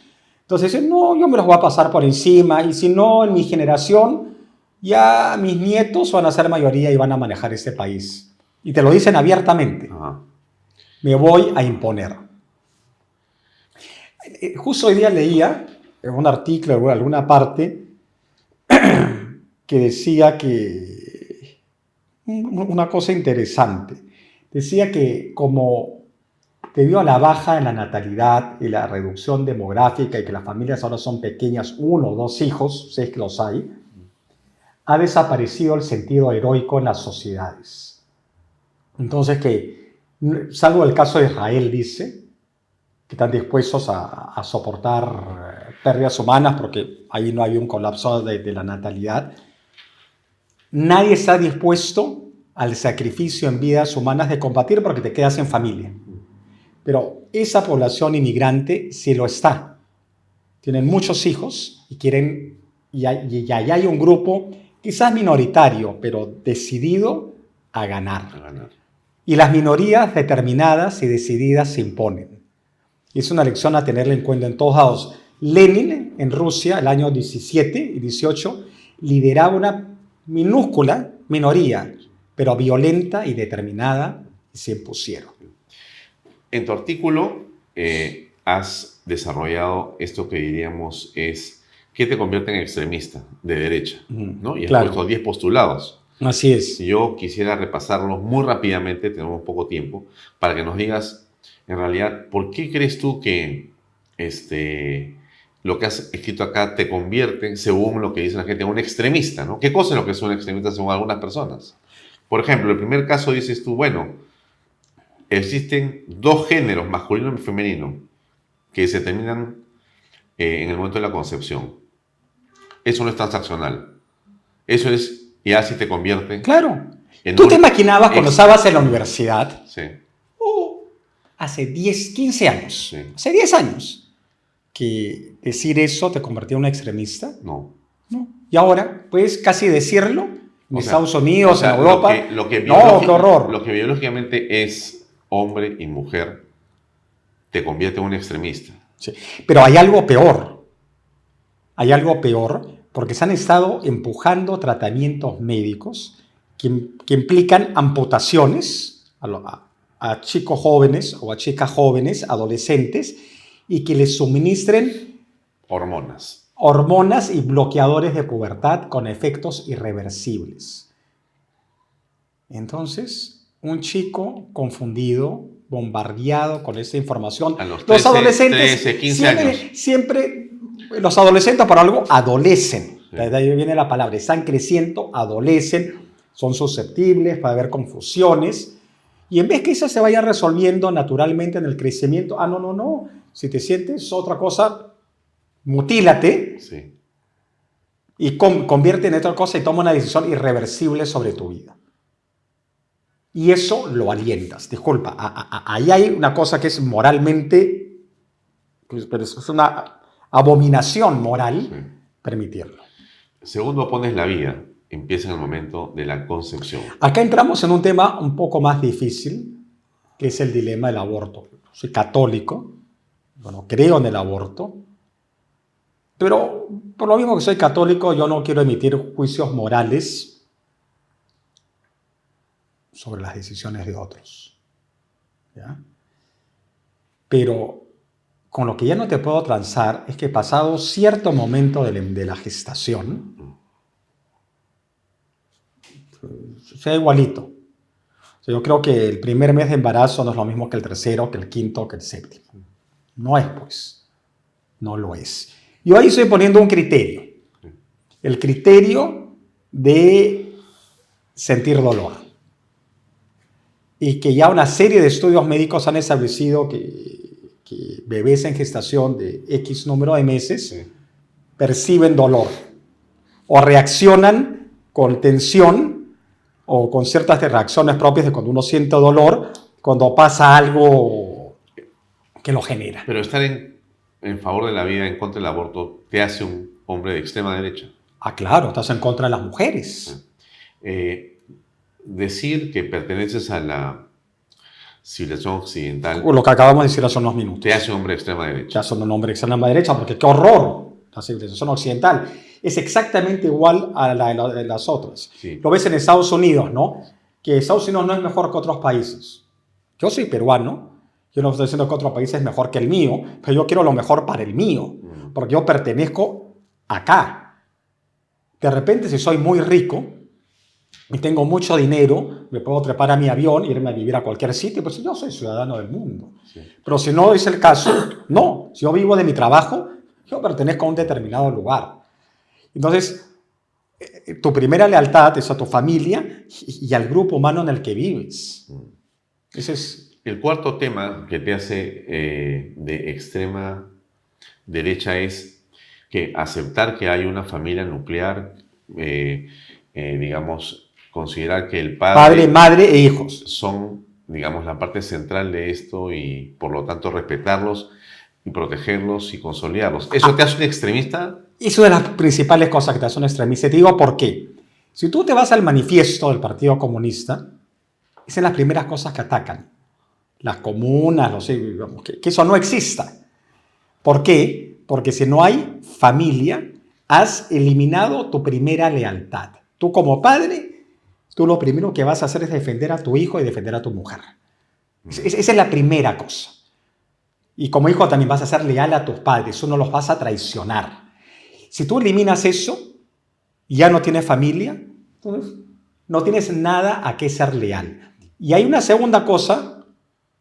Entonces dicen, no, yo me los voy a pasar por encima, y si no, en mi generación, ya mis nietos van a ser mayoría y van a manejar este país. Y te lo dicen abiertamente. Ajá. Me voy a imponer. Justo hoy día leía en un artículo en alguna parte que decía que una cosa interesante. Decía que como debido a la baja en la natalidad y la reducción demográfica y que las familias ahora son pequeñas, 1 o 2 hijos, si es que los hay, ha desaparecido el sentido heroico en las sociedades. Entonces que, salvo el caso de Israel, dice, que están dispuestos a soportar pérdidas humanas porque ahí no hay un colapso de la natalidad, nadie está dispuesto al sacrificio en vidas humanas de combatir porque te quedas en familia. Pero esa población inmigrante sí lo está. Tienen muchos hijos y quieren, y hay un grupo quizás minoritario, pero decidido a ganar. Y las minorías determinadas y decididas se imponen. Y es una lección a tenerla en cuenta en todos lados. Lenin, en Rusia, el año 17 y 18, lideraba una minúscula minoría, pero violenta y determinada, y se impusieron. En tu artículo has desarrollado esto que diríamos es ¿qué te convierte en extremista de derecha? ¿No? Y has puesto 10 postulados. Así es. Yo quisiera repasarlos muy rápidamente, tenemos poco tiempo, para que nos digas, en realidad, ¿por qué crees tú que lo que has escrito acá te convierte, según lo que dice la gente, en un extremista, ¿no? ¿Qué cosa es lo que es un extremista según algunas personas? Por ejemplo, el primer caso dices tú, bueno, existen 2 géneros, masculino y femenino, que se terminan en el momento de la concepción. Eso no es transaccional. Eso es, ya si te convierte... Claro. ¿Tú te imaginabas cuando estabas en la universidad? Sí. Hace 10, 15 años. Sí. Hace 10 años. Que decir eso te convertía en un extremista. No. Y ahora puedes casi decirlo en Estados Unidos, en Europa. No, qué horror. Lo que biológicamente es hombre y mujer te convierte en un extremista. Sí. Pero hay algo peor. Hay algo peor porque se han estado empujando tratamientos médicos que implican amputaciones a chicos jóvenes o a chicas jóvenes, adolescentes, y que les suministren hormonas y bloqueadores de pubertad con efectos irreversibles. Entonces, un chico confundido, bombardeado con esa información. A los 13, los adolescentes 13, 15 años. Siempre los adolescentes por algo adolecen. Sí. De ahí viene la palabra. Están creciendo, adolecen, son susceptibles, puede haber confusiones. Y en vez que eso se vaya resolviendo naturalmente en el crecimiento, no. Si te sientes otra cosa, mutílate. Sí. Y convierte en otra cosa y toma una decisión irreversible sobre tu vida. Y eso lo alientas. Disculpa, ahí hay una cosa que es moralmente, pero es una abominación moral permitirlo. Segundo, pones la vida. Empieza en el momento de la concepción. Acá entramos en un tema un poco más difícil, que es el dilema del aborto. Soy católico, creo en el aborto, pero por lo mismo que soy católico, yo no quiero emitir juicios morales sobre las decisiones de otros. ¿Ya? Pero con lo que ya no te puedo transar es que pasado cierto momento de la gestación, sea igualito. O sea, yo creo que el primer mes de embarazo no es lo mismo que el tercero, que el quinto, que el séptimo. No es, pues. No lo es. Yo ahí estoy poniendo un criterio. El criterio de sentir dolor. Y que ya una serie de estudios médicos han establecido que bebés en gestación de X número de meses perciben dolor o reaccionan con tensión o con ciertas reacciones propias de cuando uno siente dolor, cuando pasa algo que lo genera. Pero estar en favor de la vida, en contra del aborto, te hace un hombre de extrema derecha. Ah, claro, estás en contra de las mujeres. Decir que perteneces a la civilización occidental Lo que acabamos de decir hace unos minutos. te hace un hombre de extrema derecha. Ya son un hombre de extrema derecha, porque qué horror. La civilización occidental es exactamente igual a la de las otras. Sí. Lo ves en Estados Unidos, ¿no? Que Estados Unidos no es mejor que otros países. Yo soy peruano, yo no estoy diciendo que otro país es mejor que el mío, pero yo quiero lo mejor para el mío, porque yo pertenezco acá. De repente, si soy muy rico y tengo mucho dinero, me puedo trepar a mi avión e irme a vivir a cualquier sitio, pues yo soy ciudadano del mundo. Sí. Pero si no es el caso, no. Si yo vivo de mi trabajo, yo pertenezco a un determinado lugar. Entonces, tu primera lealtad es a tu familia y al grupo humano en el que vives. Ese es... El cuarto tema que te hace de extrema derecha es que aceptar que hay una familia nuclear, digamos, considerar que el Padre, madre e hijos son, digamos, la parte central de esto y por lo tanto respetarlos y protegerlos y consolidarlos. ¿Eso te hace un extremista? Es una de las principales cosas que te hace un extremista. Y te digo por qué. Si tú te vas al manifiesto del Partido Comunista, es en las primeras cosas que atacan. Las comunas, no sé, digamos, que eso no exista. ¿Por qué? Porque si no hay familia, has eliminado tu primera lealtad. Tú como padre, tú lo primero que vas a hacer es defender a tu hijo y defender a tu mujer. Esa es la primera cosa. Y como hijo también vas a ser leal a tus padres, tú no los vas a traicionar. Si tú eliminas eso, ya no tienes familia, entonces no tienes nada a qué ser leal. Y hay una segunda cosa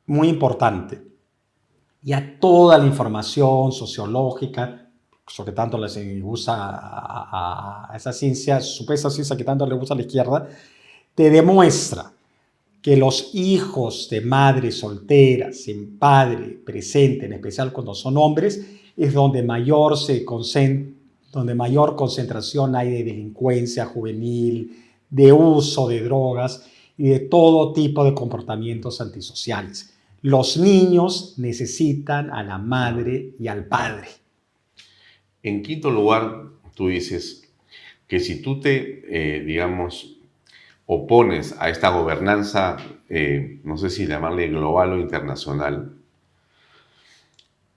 muy importante. Ya toda la información sociológica, eso que tanto les gusta a esa ciencia, supuesta ciencia que tanto le gusta a la izquierda, te demuestra que los hijos de madres solteras, sin padre presente, en especial cuando son hombres, es donde mayor concentración hay de delincuencia juvenil, de uso de drogas y de todo tipo de comportamientos antisociales. Los niños necesitan a la madre y al padre. En quinto lugar, tú dices que si tú te, digamos, opones a esta gobernanza, no sé si llamarle global o internacional,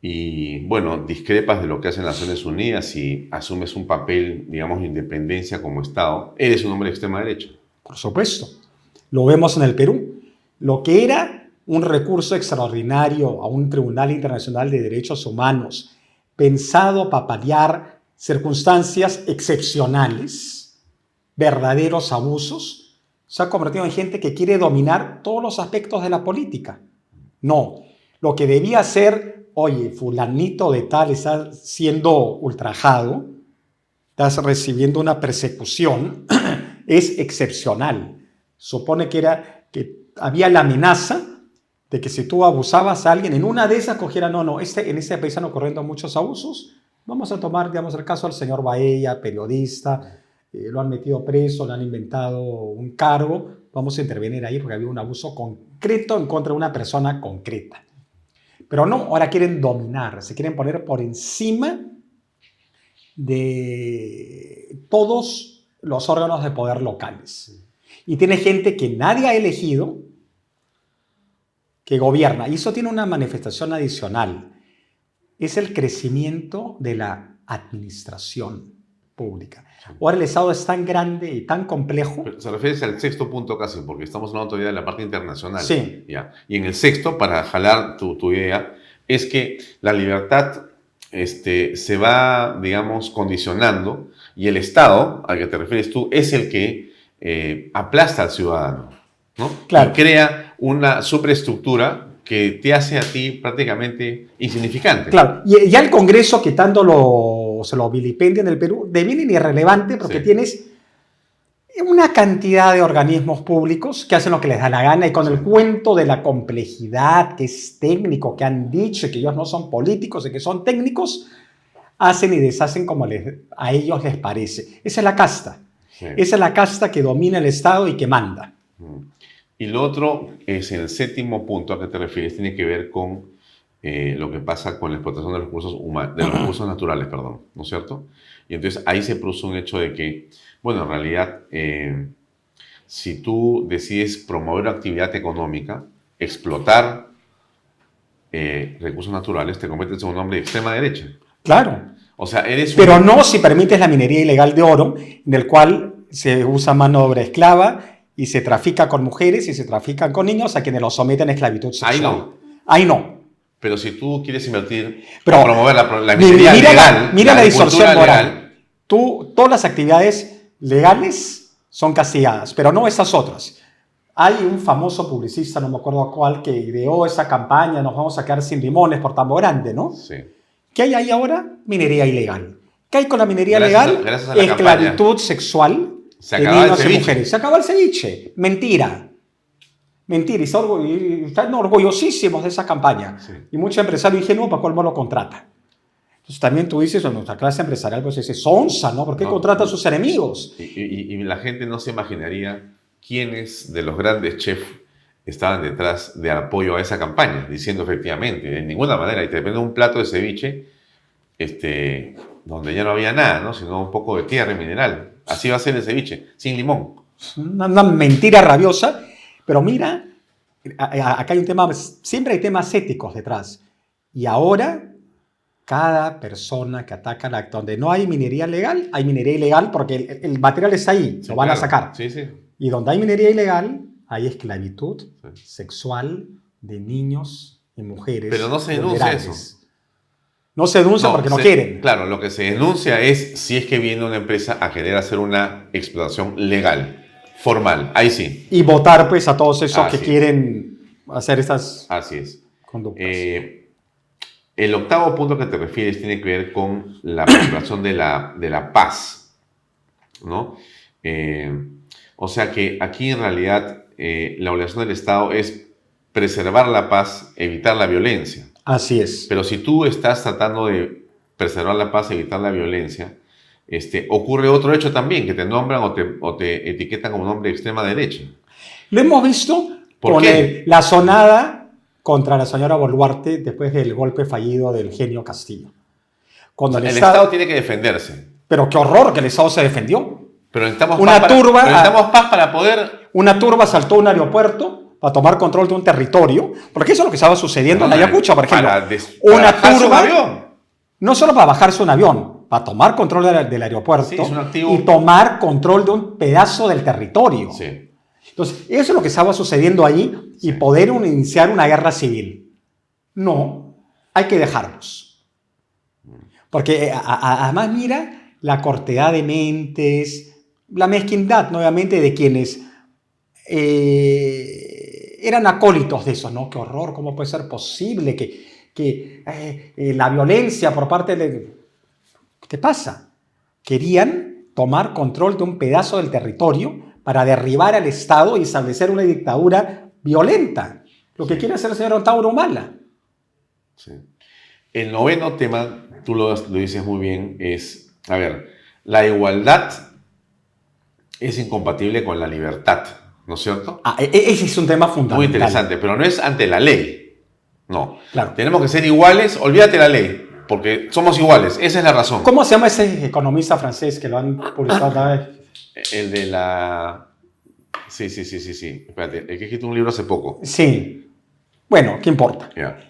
y bueno, discrepas de lo que hacen las Naciones Unidas y asumes un papel, digamos, de independencia como Estado, eres un hombre de extrema derecha. Por supuesto. Lo vemos en el Perú. Lo que era un recurso extraordinario a un Tribunal Internacional de Derechos Humanos, pensado para paliar circunstancias excepcionales, verdaderos abusos, se ha convertido en gente que quiere dominar todos los aspectos de la política. No, lo que debía ser, oye, fulanito de tal está siendo ultrajado, estás recibiendo una persecución, es excepcional. Supone que había la amenaza de que si tú abusabas a alguien, en una de esas cogiera, en este país están ocurriendo muchos abusos, vamos a tomar, digamos, el caso del señor Baella, periodista, lo han metido preso, le han inventado un cargo, vamos a intervenir ahí porque había un abuso concreto en contra de una persona concreta. Pero no, ahora quieren dominar, se quieren poner por encima de todos los órganos de poder locales. Y tiene gente que nadie ha elegido que gobierna. Y eso tiene una manifestación adicional. Es el crecimiento de la administración pública. Ahora el Estado es tan grande y tan complejo. Pero se refiere al sexto punto casi, porque estamos hablando todavía de la parte internacional. Sí. ¿Ya? Y en el sexto, para jalar tu idea, es que la libertad se va, digamos, condicionando y el Estado, al que te refieres tú, es el que aplasta al ciudadano, ¿no? Claro. Y crea una superestructura que te hace a ti prácticamente insignificante. Claro, y ya el Congreso, quitándolo, se lo vilipendia en el Perú, deviene irrelevante porque Sí. tienes una cantidad de organismos públicos que hacen lo que les da la gana y con el cuento de la complejidad, que es técnico, que han dicho que ellos no son políticos y que son técnicos, hacen y deshacen como a ellos les parece. Esa es la casta. Sí. Esa es la casta que domina el Estado y que manda. Y lo otro es el séptimo punto a que te refieres, tiene que ver con lo que pasa con la explotación de los recursos naturales, perdón, ¿no es cierto? Y entonces ahí se produce un hecho de que, bueno, en realidad, si tú decides promover una actividad económica, explotar recursos naturales, te conviertes en un hombre de extrema derecha. Claro. O sea, eres Pero no si permites la minería ilegal de oro, en el cual se usa mano de obra esclava y se trafica con mujeres y se trafican con niños a quienes los someten a esclavitud sexual. Ahí no. Ahí no. Pero si tú quieres invertir Pero o promover la minería mira legal, mira la agricultura distorsión moral. legal, Todas las actividades legales son castigadas, pero no esas otras. Hay un famoso publicista, no me acuerdo cuál, que ideó esa campaña, nos vamos a quedar sin limones por Tambo Grande, ¿no? sí. ¿Qué hay ahí ahora? Minería ilegal. ¿Qué hay con la minería Gracias legal? gracias a la Esclavitud campaña. sexual Se de acababa el niños y ceviche. mujeres. Se acabó el ceviche. Mentira. Mentira. Y están orgullosísimos de esa campaña. Sí. Y mucho empresario ingenuo para colmo lo contrata. Entonces también tú dices, en nuestra clase empresarial, pues dice, sonsa, ¿no? ¿Por qué No. contrata a sus enemigos? Y la gente no se imaginaría quiénes de los grandes chefs estaban detrás de apoyo a esa campaña, diciendo efectivamente, de ninguna manera, y te venden un plato de ceviche, donde ya no había nada, ¿no? Sino un poco de tierra y mineral. Así va a ser el ceviche, sin limón. Una mentira rabiosa. Pero mira, acá hay un tema, siempre hay temas éticos detrás. Y ahora, cada persona que ataca donde no hay minería legal, hay minería ilegal porque el material está ahí, Sí, lo van a claro. sacar. Sí, sí. Y donde hay minería ilegal, hay esclavitud Sí. sexual de niños y mujeres. Pero no se denuncia vulnerables. eso. No se denuncia porque no quieren. Claro, lo que se denuncia es si es que viene una empresa a querer hacer una explotación legal, formal. Ahí sí. Y votar pues a todos esos Así que es. quieren hacer estas Así es. conductas. El octavo punto que te refieres tiene que ver con la preservación de la paz, ¿no? O sea que aquí en realidad la obligación del Estado es preservar la paz, evitar la violencia. Así es. Pero si tú estás tratando de preservar la paz, evitar la violencia, ocurre otro hecho también, que te nombran o te etiquetan como un hombre de extrema derecha. Lo hemos visto ¿Por con qué? la sonada contra la señora Boluarte después del golpe fallido del genio Castillo. Cuando El Estado tiene que defenderse. Pero qué horror que el Estado se defendió. Pero necesitamos Una paz turba- pero necesitamos paz para poder... Una turba asaltó un aeropuerto para tomar control de un territorio, porque eso es lo que estaba sucediendo en Ayacucho, por ejemplo. para Una bajarse un turba, avión. no solo para bajarse un avión, para tomar control del aeropuerto Sí, es un activo- y tomar control de un pedazo del territorio. Sí. Entonces, eso es lo que estaba sucediendo ahí y Sí. poder iniciar una guerra civil. No, hay que dejarlos. Porque además mira la cortedad de mentes, la mezquindad nuevamente de quienes eran acólitos de eso, ¿no? Qué horror, ¿cómo puede ser posible que la violencia por parte de... ¿Qué te pasa? Querían tomar control de un pedazo del territorio para derribar al Estado y establecer una dictadura violenta. Lo que quiere hacer el señor Otauro Humala. Sí. El noveno tema, tú lo dices muy bien, es, a ver, la igualdad es incompatible con la libertad, ¿no es cierto? Ese es un tema fundamental. Muy interesante, pero no es ante la ley. No. Claro. Tenemos que ser iguales, olvídate la ley, porque somos iguales, esa es la razón. ¿Cómo se llama ese economista francés que lo han publicado? El de la... Sí. Espérate, el que escrito un libro hace poco. Sí. Bueno, ¿qué importa? Ya.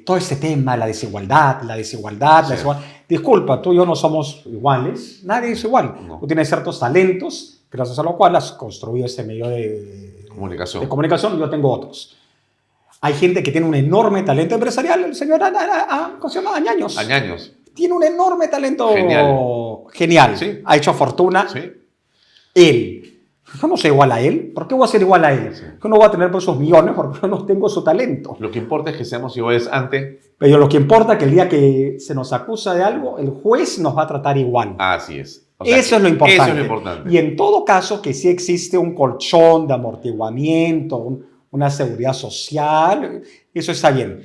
Todo este tema, la desigualdad. disculpa, tú y yo no somos iguales, nadie es igual. No. Tú tienes ciertos talentos, gracias a lo cual has construido este medio de comunicación, yo tengo otros. Hay gente que tiene un enorme talento empresarial, el señor ¿cómo se llama? Añaños. Añaños. Tiene un enorme talento Genial. Sí. Ha hecho fortuna. Sí. Él. Yo no soy igual a él. ¿Por qué voy a ser igual a él? Sí. Yo no voy a tener por esos millones porque yo no tengo su talento. Lo que importa es que seamos iguales antes. Pero lo que importa es que el día que se nos acusa de algo, el juez nos va a tratar igual. Así es. O sea, Eso es lo importante. Eso es lo importante. Y en todo caso, que sí existe un colchón de amortiguamiento, una seguridad social, eso está bien.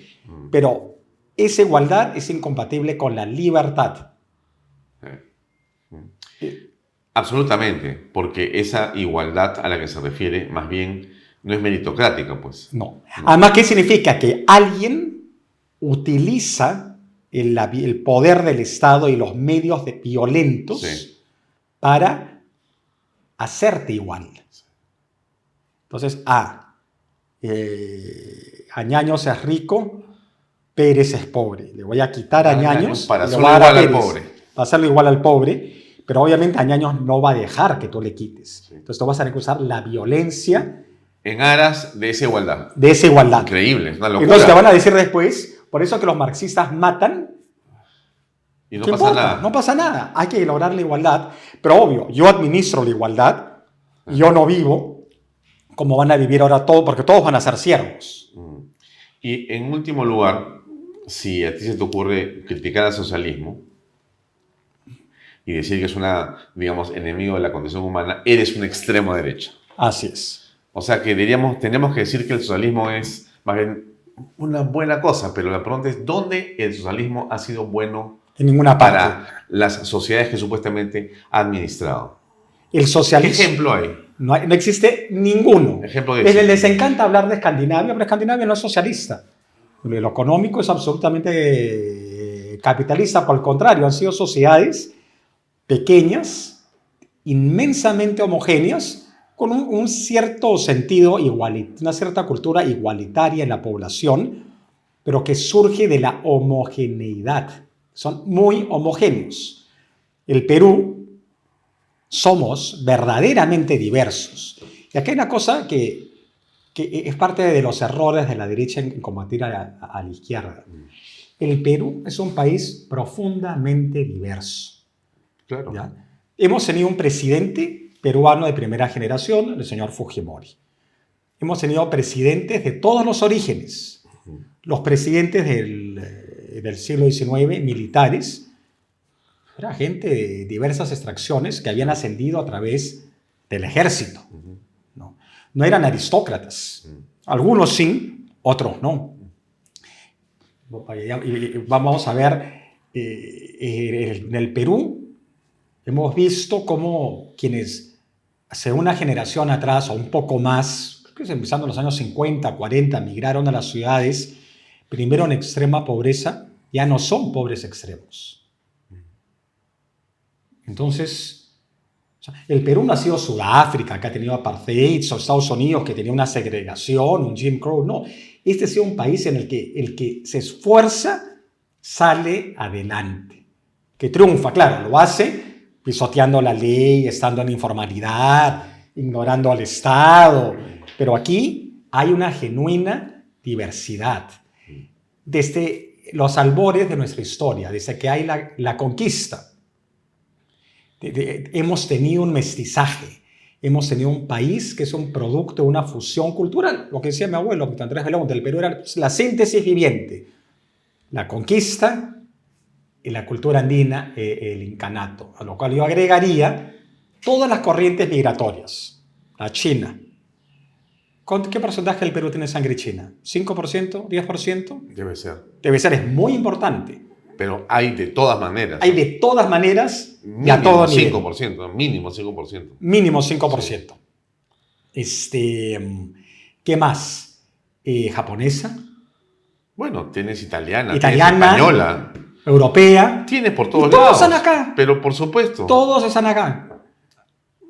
Pero esa igualdad es incompatible con la libertad. Absolutamente, porque esa igualdad a la que se refiere más bien no es meritocrática, pues. No. Además, ¿qué significa? Que alguien utiliza el poder del Estado y los medios violentos Sí. para hacerte igual. Entonces, Añaños es rico, Pérez es pobre. Le voy a quitar a Añaños para y le hacerlo voy a dar a igual al Pérez, pobre. para hacerlo igual al pobre, pero obviamente Añaños no va a dejar que tú le quites. Entonces tú vas a tener que usar la violencia En aras de esa igualdad. de esa igualdad. Increíble, es una locura. Entonces te van a decir después, por eso que los marxistas matan, Y no ¿qué pasa importa? nada. No pasa nada. Hay que lograr la igualdad. Pero obvio, yo administro la igualdad, yo no vivo como van a vivir ahora todos, porque todos van a ser siervos. Y en último lugar, si a ti se te ocurre criticar al socialismo y decir que es digamos, enemigo de la condición humana, eres un extremo derecha. Así es. O sea que tenemos que decir que el socialismo es más bien una buena cosa, pero la pregunta es, ¿dónde el socialismo ha sido bueno En ninguna parte. para las sociedades que supuestamente ha administrado? El ¿Qué socialismo. ejemplo hay? No existe ninguno. Ejemplo de Les encanta hablar de Escandinavia, pero Escandinavia no es socialista. Lo económico es absolutamente capitalista. Por el contrario, han sido sociedades pequeñas, inmensamente homogéneas, con un cierto sentido una cierta cultura igualitaria en la población, pero que surge de la homogeneidad. Son muy homogéneos. El Perú somos verdaderamente diversos. Y aquí hay una cosa que es parte de los errores de la derecha en combatir a la izquierda. El Perú es un país profundamente diverso. Claro. ¿Ya? Hemos tenido un presidente peruano de primera generación, el señor Fujimori. Hemos tenido presidentes de todos los orígenes. Los presidentes del siglo XIX, militares, era gente de diversas extracciones que habían ascendido a través del ejército. No eran aristócratas. Algunos sí, otros no. Vamos a ver, en el Perú hemos visto cómo quienes hace una generación atrás o un poco más, creo que empezando en los años 50, 40, migraron a las ciudades, primero en extrema pobreza, ya no son pobres extremos. Entonces, el Perú no ha sido Sudáfrica, que ha tenido apartheid, o Estados Unidos, que tenía una segregación, un Jim Crow. No, este ha sido un país en el que se esfuerza, sale adelante, que triunfa. Claro, lo hace pisoteando la ley, estando en informalidad, ignorando al Estado. Pero aquí hay una genuina diversidad. Desde los albores de nuestra historia, desde que hay la conquista, hemos tenido un mestizaje, hemos tenido un país que es un producto de una fusión cultural. Lo que decía mi abuelo, Andrés Belón, del Perú era la síntesis viviente. La conquista y la cultura andina, el incanato. A lo cual yo agregaría todas las corrientes migratorias. La China. ¿Qué porcentaje del Perú tiene sangre china? ¿5%? ¿10%? Debe ser. Debe ser, es muy importante. Pero hay de todas maneras. Hay de todas maneras y a Mínimo todo nivel. 5%, mínimo 5%. Mínimo 5%. ¿Qué más? ¿Japonesa? Bueno, tienes italiana, Italiana, tienes española, europea. tienes por todos Y todos lados. están acá. Pero por supuesto. Todos están acá.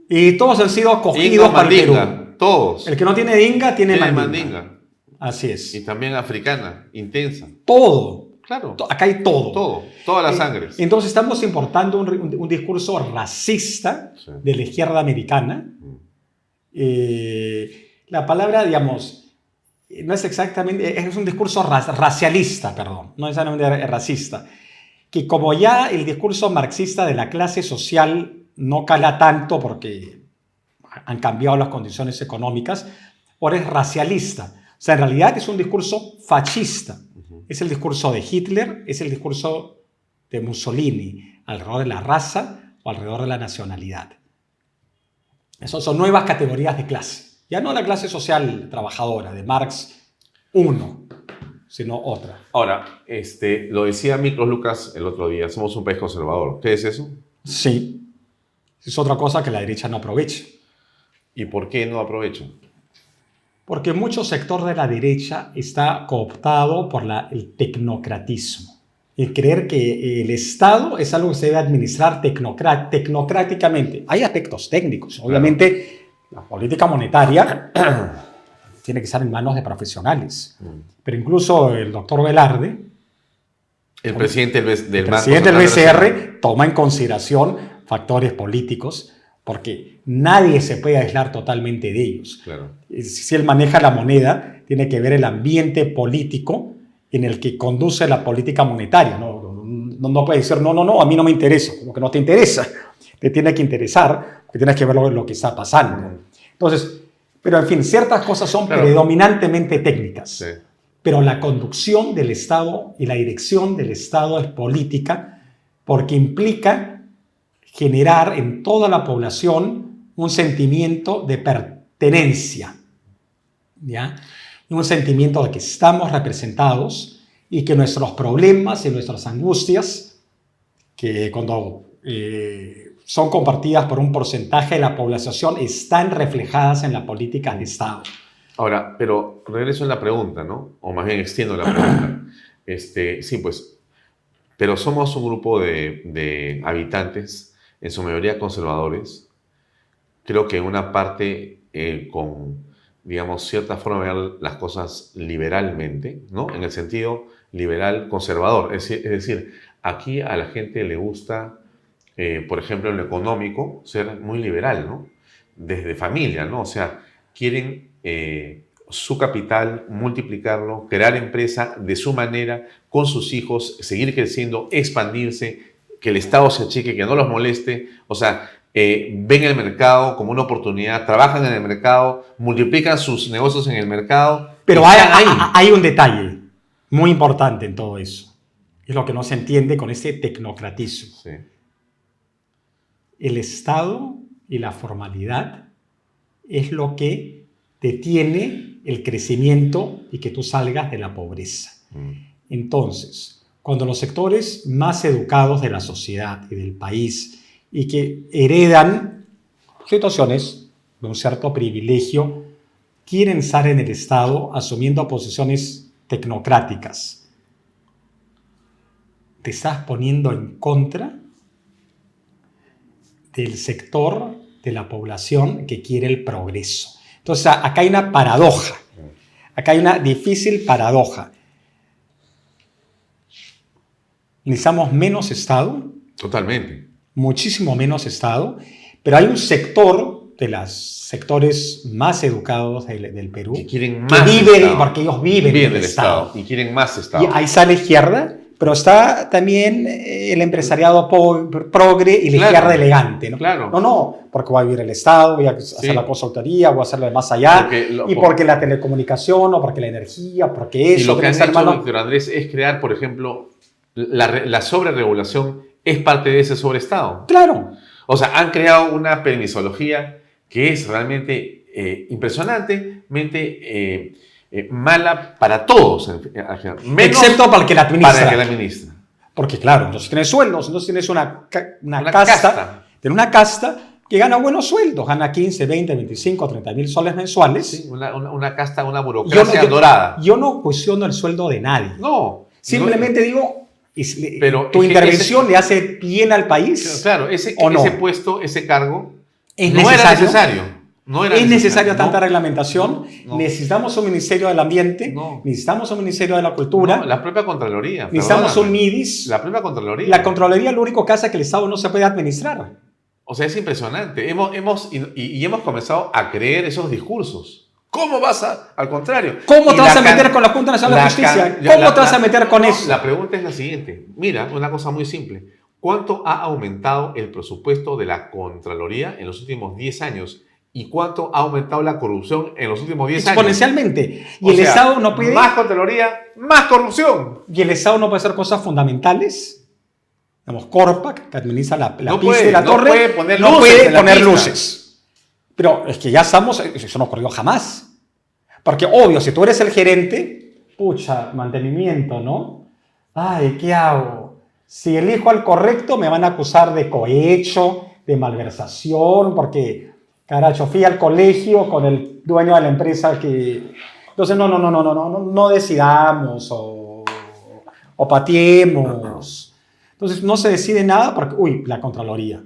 Y todos han sido acogidos Inga, por el Perú. mandinga, todos. El que no tiene dinga tiene Tiene mandinga. mandinga. Así es. Y también africana, intensa. Todo. Claro. Acá hay todo. Todo, todas las sangres. Entonces estamos importando un discurso racista de la izquierda americana. La palabra, digamos, no es exactamente, es un discurso racialista, perdón, no necesariamente racista, que como ya el discurso marxista de la clase social no cala tanto porque han cambiado las condiciones económicas, ahora es racialista. O sea, en realidad es un discurso fascista. Es el discurso de Hitler, es el discurso de Mussolini, alrededor de la raza o alrededor de la nacionalidad. Esas son nuevas categorías de clase. Ya no la clase social trabajadora de Marx I, sino otra. Ahora, lo decía Miklos Lucas el otro día, somos un país conservador. ¿Qué es eso? Sí. Es otra cosa que la derecha no aprovecha. ¿Y por qué no aprovechan? Porque mucho sector de la derecha está cooptado por el tecnocratismo. El creer que el Estado es algo que se debe administrar tecnocráticamente. Hay aspectos técnicos. Obviamente, la política monetaria tiene que estar en manos de profesionales. Pero incluso el doctor Velarde, el presidente del BCR, toma en consideración factores políticos porque nadie se puede aislar totalmente de ellos. Claro. Si él maneja la moneda, tiene que ver el ambiente político en el que conduce la política monetaria. No puede decir, no, a mí no me interesa, como que no te interesa. Te tiene que interesar, porque tienes que ver lo que está pasando. Entonces, pero en fin, ciertas cosas son predominantemente técnicas. Sí. Pero la conducción del Estado y la dirección del Estado es política porque implica generar en toda la población un sentimiento de pertenencia, ¿ya? Un sentimiento de que estamos representados y que nuestros problemas y nuestras angustias, que cuando son compartidas por un porcentaje de la población, están reflejadas en la política de Estado. Ahora, pero regreso a la pregunta, ¿no? O más bien extiendo la pregunta. Sí, pues, pero somos un grupo de habitantes, en su mayoría conservadores. Creo que una parte con, digamos, cierta forma de ver las cosas liberalmente, ¿no? En el sentido liberal conservador. Es decir, aquí a la gente le gusta, por ejemplo, en lo económico, ser muy liberal, ¿no? Desde familia, ¿no? O sea, quieren su capital, multiplicarlo, crear empresa de su manera, con sus hijos, seguir creciendo, expandirse, que el Estado se achique, que no los moleste. O sea, ven el mercado como una oportunidad, trabajan en el mercado, multiplican sus negocios en el mercado. Pero hay un detalle muy importante en todo eso. Es lo que no se entiende con ese tecnocratismo. Sí. El Estado y la formalidad es lo que detiene el crecimiento y que tú salgas de la pobreza. Entonces, cuando los sectores más educados de la sociedad y del país y que heredan situaciones de un cierto privilegio, quieren estar en el Estado asumiendo posiciones tecnocráticas, te estás poniendo en contra del sector de la población que quiere el progreso. Entonces, acá hay una paradoja, acá hay una difícil paradoja. Necesitamos menos Estado. Totalmente. Muchísimo menos Estado. Pero hay un sector de los sectores más educados del Perú que quieren más porque ellos viven del Estado. Y quieren más Estado. Y ahí está la izquierda, pero está también el empresariado progre y la izquierda elegante, ¿no? Claro. No, porque voy a vivir el Estado, voy a hacer la cosa autoría, voy a hacerlo de más allá, porque la telecomunicación, o porque la energía, porque eso. Y lo que han hecho, doctor Andrés, es crear, por ejemplo, la sobreregulación es parte de ese sobreestado. Claro. O sea, han creado una permisología que es realmente impresionantemente mala para todos. Menos excepto para el que la administra. Para el que la administra. Porque claro, entonces tienes sueldos, entonces tienes una casta. Tienes una casta que gana buenos sueldos, gana 15, 20, 25, 30 mil soles mensuales. Sí, una casta, una burocracia dorada. Yo no cuestiono el sueldo de nadie. No. Simplemente digo... Pero ¿tu intervención le hace bien al país? Claro, ese puesto, ese cargo, no era necesario. No era ¿Es necesaria necesario, tanta no. reglamentación? No. ¿Necesitamos un Ministerio del Ambiente? No. ¿Necesitamos un Ministerio de la Cultura? No, la propia Contraloría. ¿Necesitamos perdóname. un MIDIS? La propia Contraloría. La Contraloría lo único que hace es que el Estado no se puede administrar. O sea, es impresionante. Hemos comenzado a creer esos discursos. ¿Cómo vas a...? Al contrario. ¿Cómo Y te vas a can- meter con la Junta Nacional de la Justicia? can- ¿Cómo te vas a meter con no, eso? La pregunta es la siguiente. Mira, una cosa muy simple. ¿Cuánto ha aumentado el presupuesto de la Contraloría en los últimos 10 años? ¿Y cuánto ha aumentado la corrupción en los últimos 10 años? Exponencialmente. Y O el sea, Estado no puede... Más Contraloría, más corrupción. Y el Estado no puede hacer cosas fundamentales. Digamos, Corpac, que administra la No pista puede, de la no torre, puede poner no luces puede en la poner pista. luces. Pero es que ya estamos, eso no ocurrió jamás. Porque obvio, si tú eres el gerente, pucha, mantenimiento, ¿no? Ay, ¿qué hago? Si elijo al correcto me van a acusar de cohecho, de malversación, porque, caracho, fui al colegio con el dueño de la empresa que... Entonces, no decidamos o pateemos. Entonces, no se decide nada porque, la Contraloría.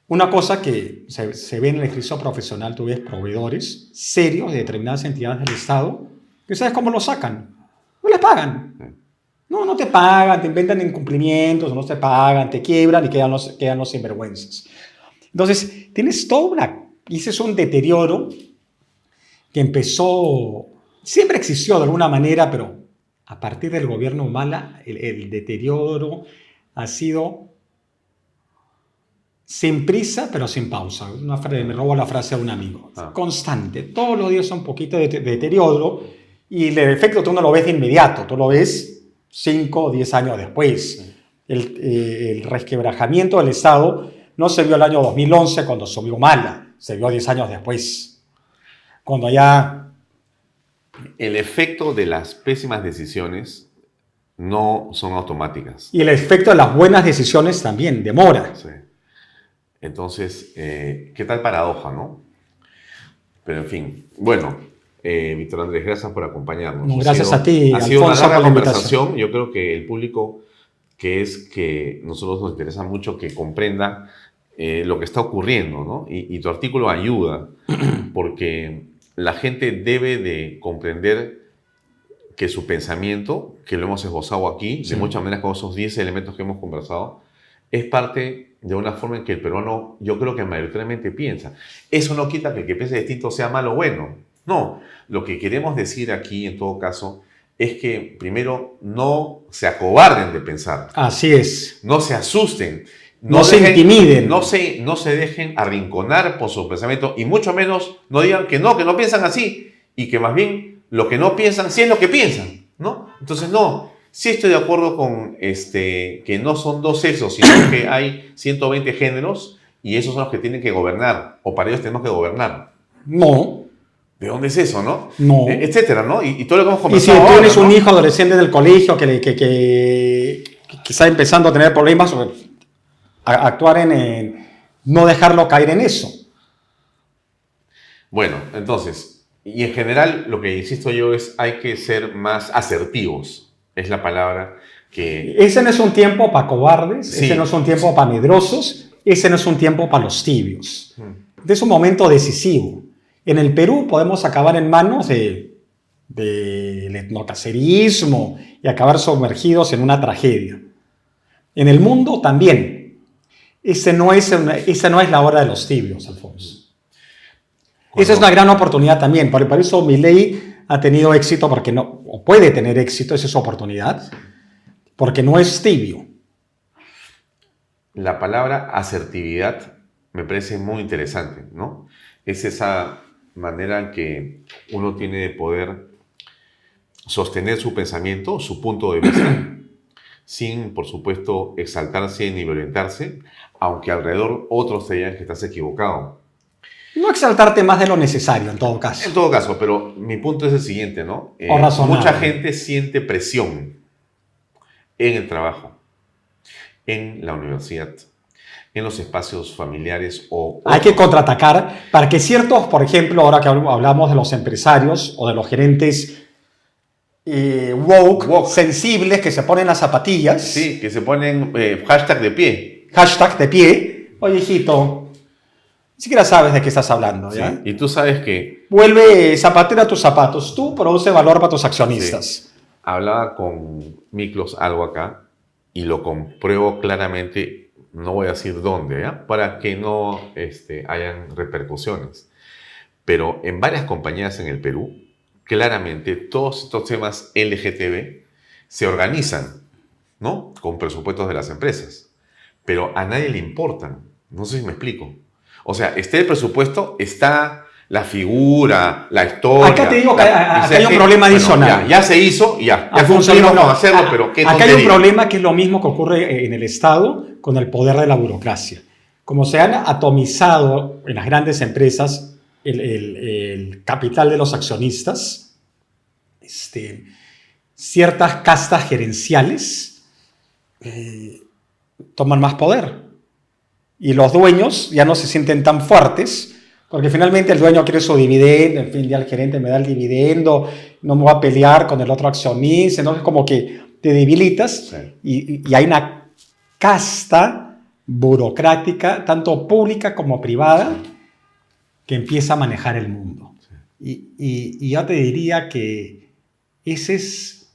Una cosa que se ve en el ejercicio profesional, tú ves proveedores serios de determinadas entidades del Estado, que ¿sabes cómo lo sacan? No les pagan. No te pagan, te inventan incumplimientos, no te pagan, te quiebran y quedan los sinvergüenzas. Entonces, tienes ese es un deterioro que empezó, siempre existió de alguna manera, pero a partir del gobierno Humala, el deterioro ha sido sin prisa, pero sin pausa. Me robo la frase de un amigo. Constante. Todos los días un poquito de deterioro y el efecto tú no lo ves de inmediato, tú lo ves 5 o 10 años después. El resquebrajamiento del Estado no se vio el año 2011 cuando subió Humala, se vio 10 años después. Cuando ya... El efecto de las pésimas decisiones no son automáticas. Y el efecto de las buenas decisiones también demora. Sí. Entonces, qué tal paradoja, ¿no? Pero en fin, bueno, Víctor Andrés, gracias por acompañarnos. No, gracias a ti, Ha sido una Alfonso, larga por la conversación. Yo creo que el público, que nosotros nos interesa mucho que comprenda lo que está ocurriendo, ¿no? Y tu artículo ayuda, porque la gente debe de comprender que su pensamiento, que lo hemos esbozado aquí, de muchas maneras con esos 10 elementos que hemos conversado, es parte de una forma en que el peruano, yo creo que mayoritariamente piensa. Eso no quita que el que piense distinto sea malo o bueno. No, lo que queremos decir aquí, en todo caso, es que primero no se acobarden de pensar. Así es. No se asusten. No se intimiden. No se dejen arrinconar por su pensamiento y mucho menos no digan que no piensan así y que más bien lo que no piensan sí es lo que piensan, ¿no? Entonces no, sí estoy de acuerdo con que no son dos sexos, sino que hay 120 géneros y esos son los que tienen que gobernar o para ellos tenemos que gobernar. No. ¿De dónde es eso, no? No. Etcétera, ¿no? Y todo lo que hemos Y si conversado ahora, tienes un ¿no? hijo adolescente del colegio que está empezando a tener problemas, actuar en no dejarlo caer en eso. Bueno, entonces, y en general lo que insisto yo es hay que ser más asertivos, es la palabra que... Ese no es un tiempo para cobardes, Sí. ese no es un tiempo para medrosos, ese no es un tiempo para los tibios. Es un momento decisivo. En el Perú podemos acabar en manos del etnocacerismo y acabar sumergidos en una tragedia. En el mundo también. Esa no es la hora de los tibios, Alfonso. Esa es una gran oportunidad también. Por eso Milei ha tenido éxito porque no, o puede tener éxito, esa es su oportunidad, porque no es tibio. La palabra asertividad me parece muy interesante, ¿no? Es esa manera en que uno tiene de poder sostener su pensamiento, su punto de vista, sin, por supuesto, exaltarse ni violentarse, aunque alrededor otros te digan que estás equivocado. No exaltarte más de lo necesario, en todo caso. En todo caso, pero mi punto es el siguiente, ¿no? O razonable. Mucha gente siente presión en el trabajo, en la universidad, en los espacios familiares o... Hay que contraatacar para que ciertos, por ejemplo, ahora que hablamos de los empresarios o de los gerentes woke, sensibles, que se ponen las zapatillas. Sí, que se ponen hashtag de pie. Hashtag de pie. Oye, hijito, siquiera sabes de qué estás hablando, ¿ya? Sí. Y tú sabes que... Vuelve zapatero a tus zapatos. Tú produce valor para tus accionistas. Sí. Hablaba con Miklos algo acá y lo compruebo claramente, no voy a decir dónde, ¿ya? Para que no hayan repercusiones. Pero en varias compañías en el Perú, claramente todos estos temas LGTB se organizan, ¿no? Con presupuestos de las empresas. Pero a nadie le importan. No sé si me explico. O sea, está el presupuesto, está la figura, la historia. Acá te digo que acá hay un problema adicional. Bueno, ya se hizo, ya Alfonso, cumplimos no, con hacerlo, pero qué acá hay tontería. un problema que es lo mismo que ocurre en el Estado con el poder de la burocracia. Como se han atomizado en las grandes empresas el capital de los accionistas, ciertas castas gerenciales toman más poder. Y los dueños ya no se sienten tan fuertes, porque finalmente el dueño quiere su dividendo, en fin, ya el gerente me da el dividendo, no me voy a pelear con el otro accionista, entonces como que te debilitas. Sí. Y hay una casta burocrática, tanto pública como privada, que empieza a manejar el mundo. Sí. Y yo te diría que ese es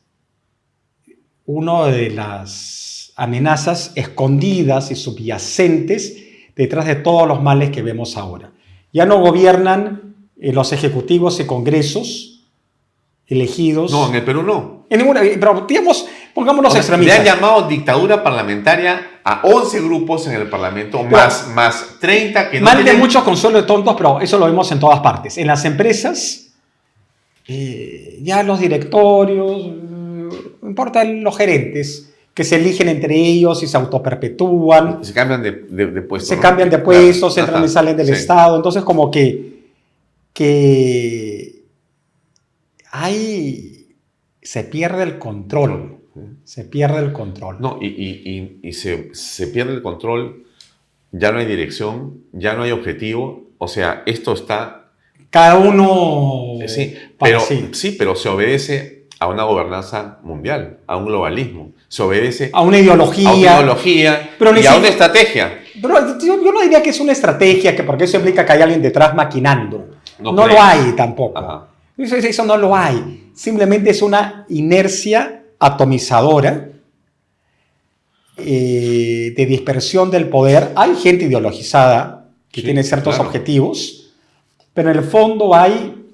una de las amenazas escondidas y subyacentes detrás de todos los males que vemos ahora. Ya no gobiernan los ejecutivos y congresos elegidos. No, en el Perú no. En ninguna, pero digamos, pongámonos extremistas. Le han llamado dictadura parlamentaria a 11 grupos en el Parlamento, más 30 que no mal tienen... de mucho consuelo de tontos, pero eso lo vemos en todas partes. En las empresas, ya los directorios, no importa los gerentes, que se eligen entre ellos y se autoperpetúan. Se cambian de puesto. Se cambian de puestos, entran y salen del Estado. Entonces, como que se pierde el control. Se pierde el control. No, y se pierde el control, ya no hay dirección, ya no hay objetivo. O sea, esto está... Cada uno... Sí, para pero se obedece a una gobernanza mundial, a un globalismo. Se obedece a una ideología, pero y a una estrategia. Pero yo no diría que es una estrategia, porque eso implica que hay alguien detrás maquinando. No lo hay tampoco. Eso no lo hay. Simplemente es una inercia atomizadora de dispersión del poder. Hay gente ideologizada que tiene ciertos objetivos, pero en el fondo hay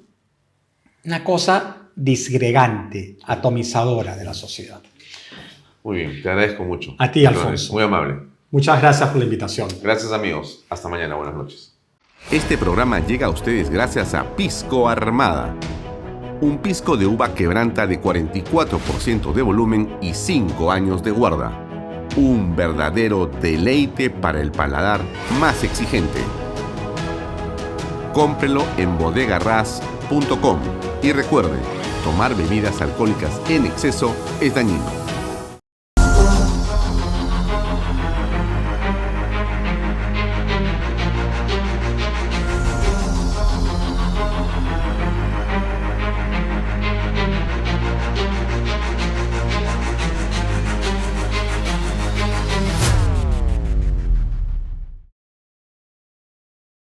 una cosa disgregante, atomizadora de la sociedad. Muy bien, te agradezco mucho. A ti, Alfonso. Muy amable. Muchas gracias por la invitación. Gracias, amigos. Hasta mañana. Buenas noches. Este programa llega a ustedes gracias a Pisco Armada. Un pisco de uva quebranta de 44% de volumen y 5 años de guarda. Un verdadero deleite para el paladar más exigente. Cómprelo en bodegarras.com y recuerde, tomar bebidas alcohólicas en exceso es dañino.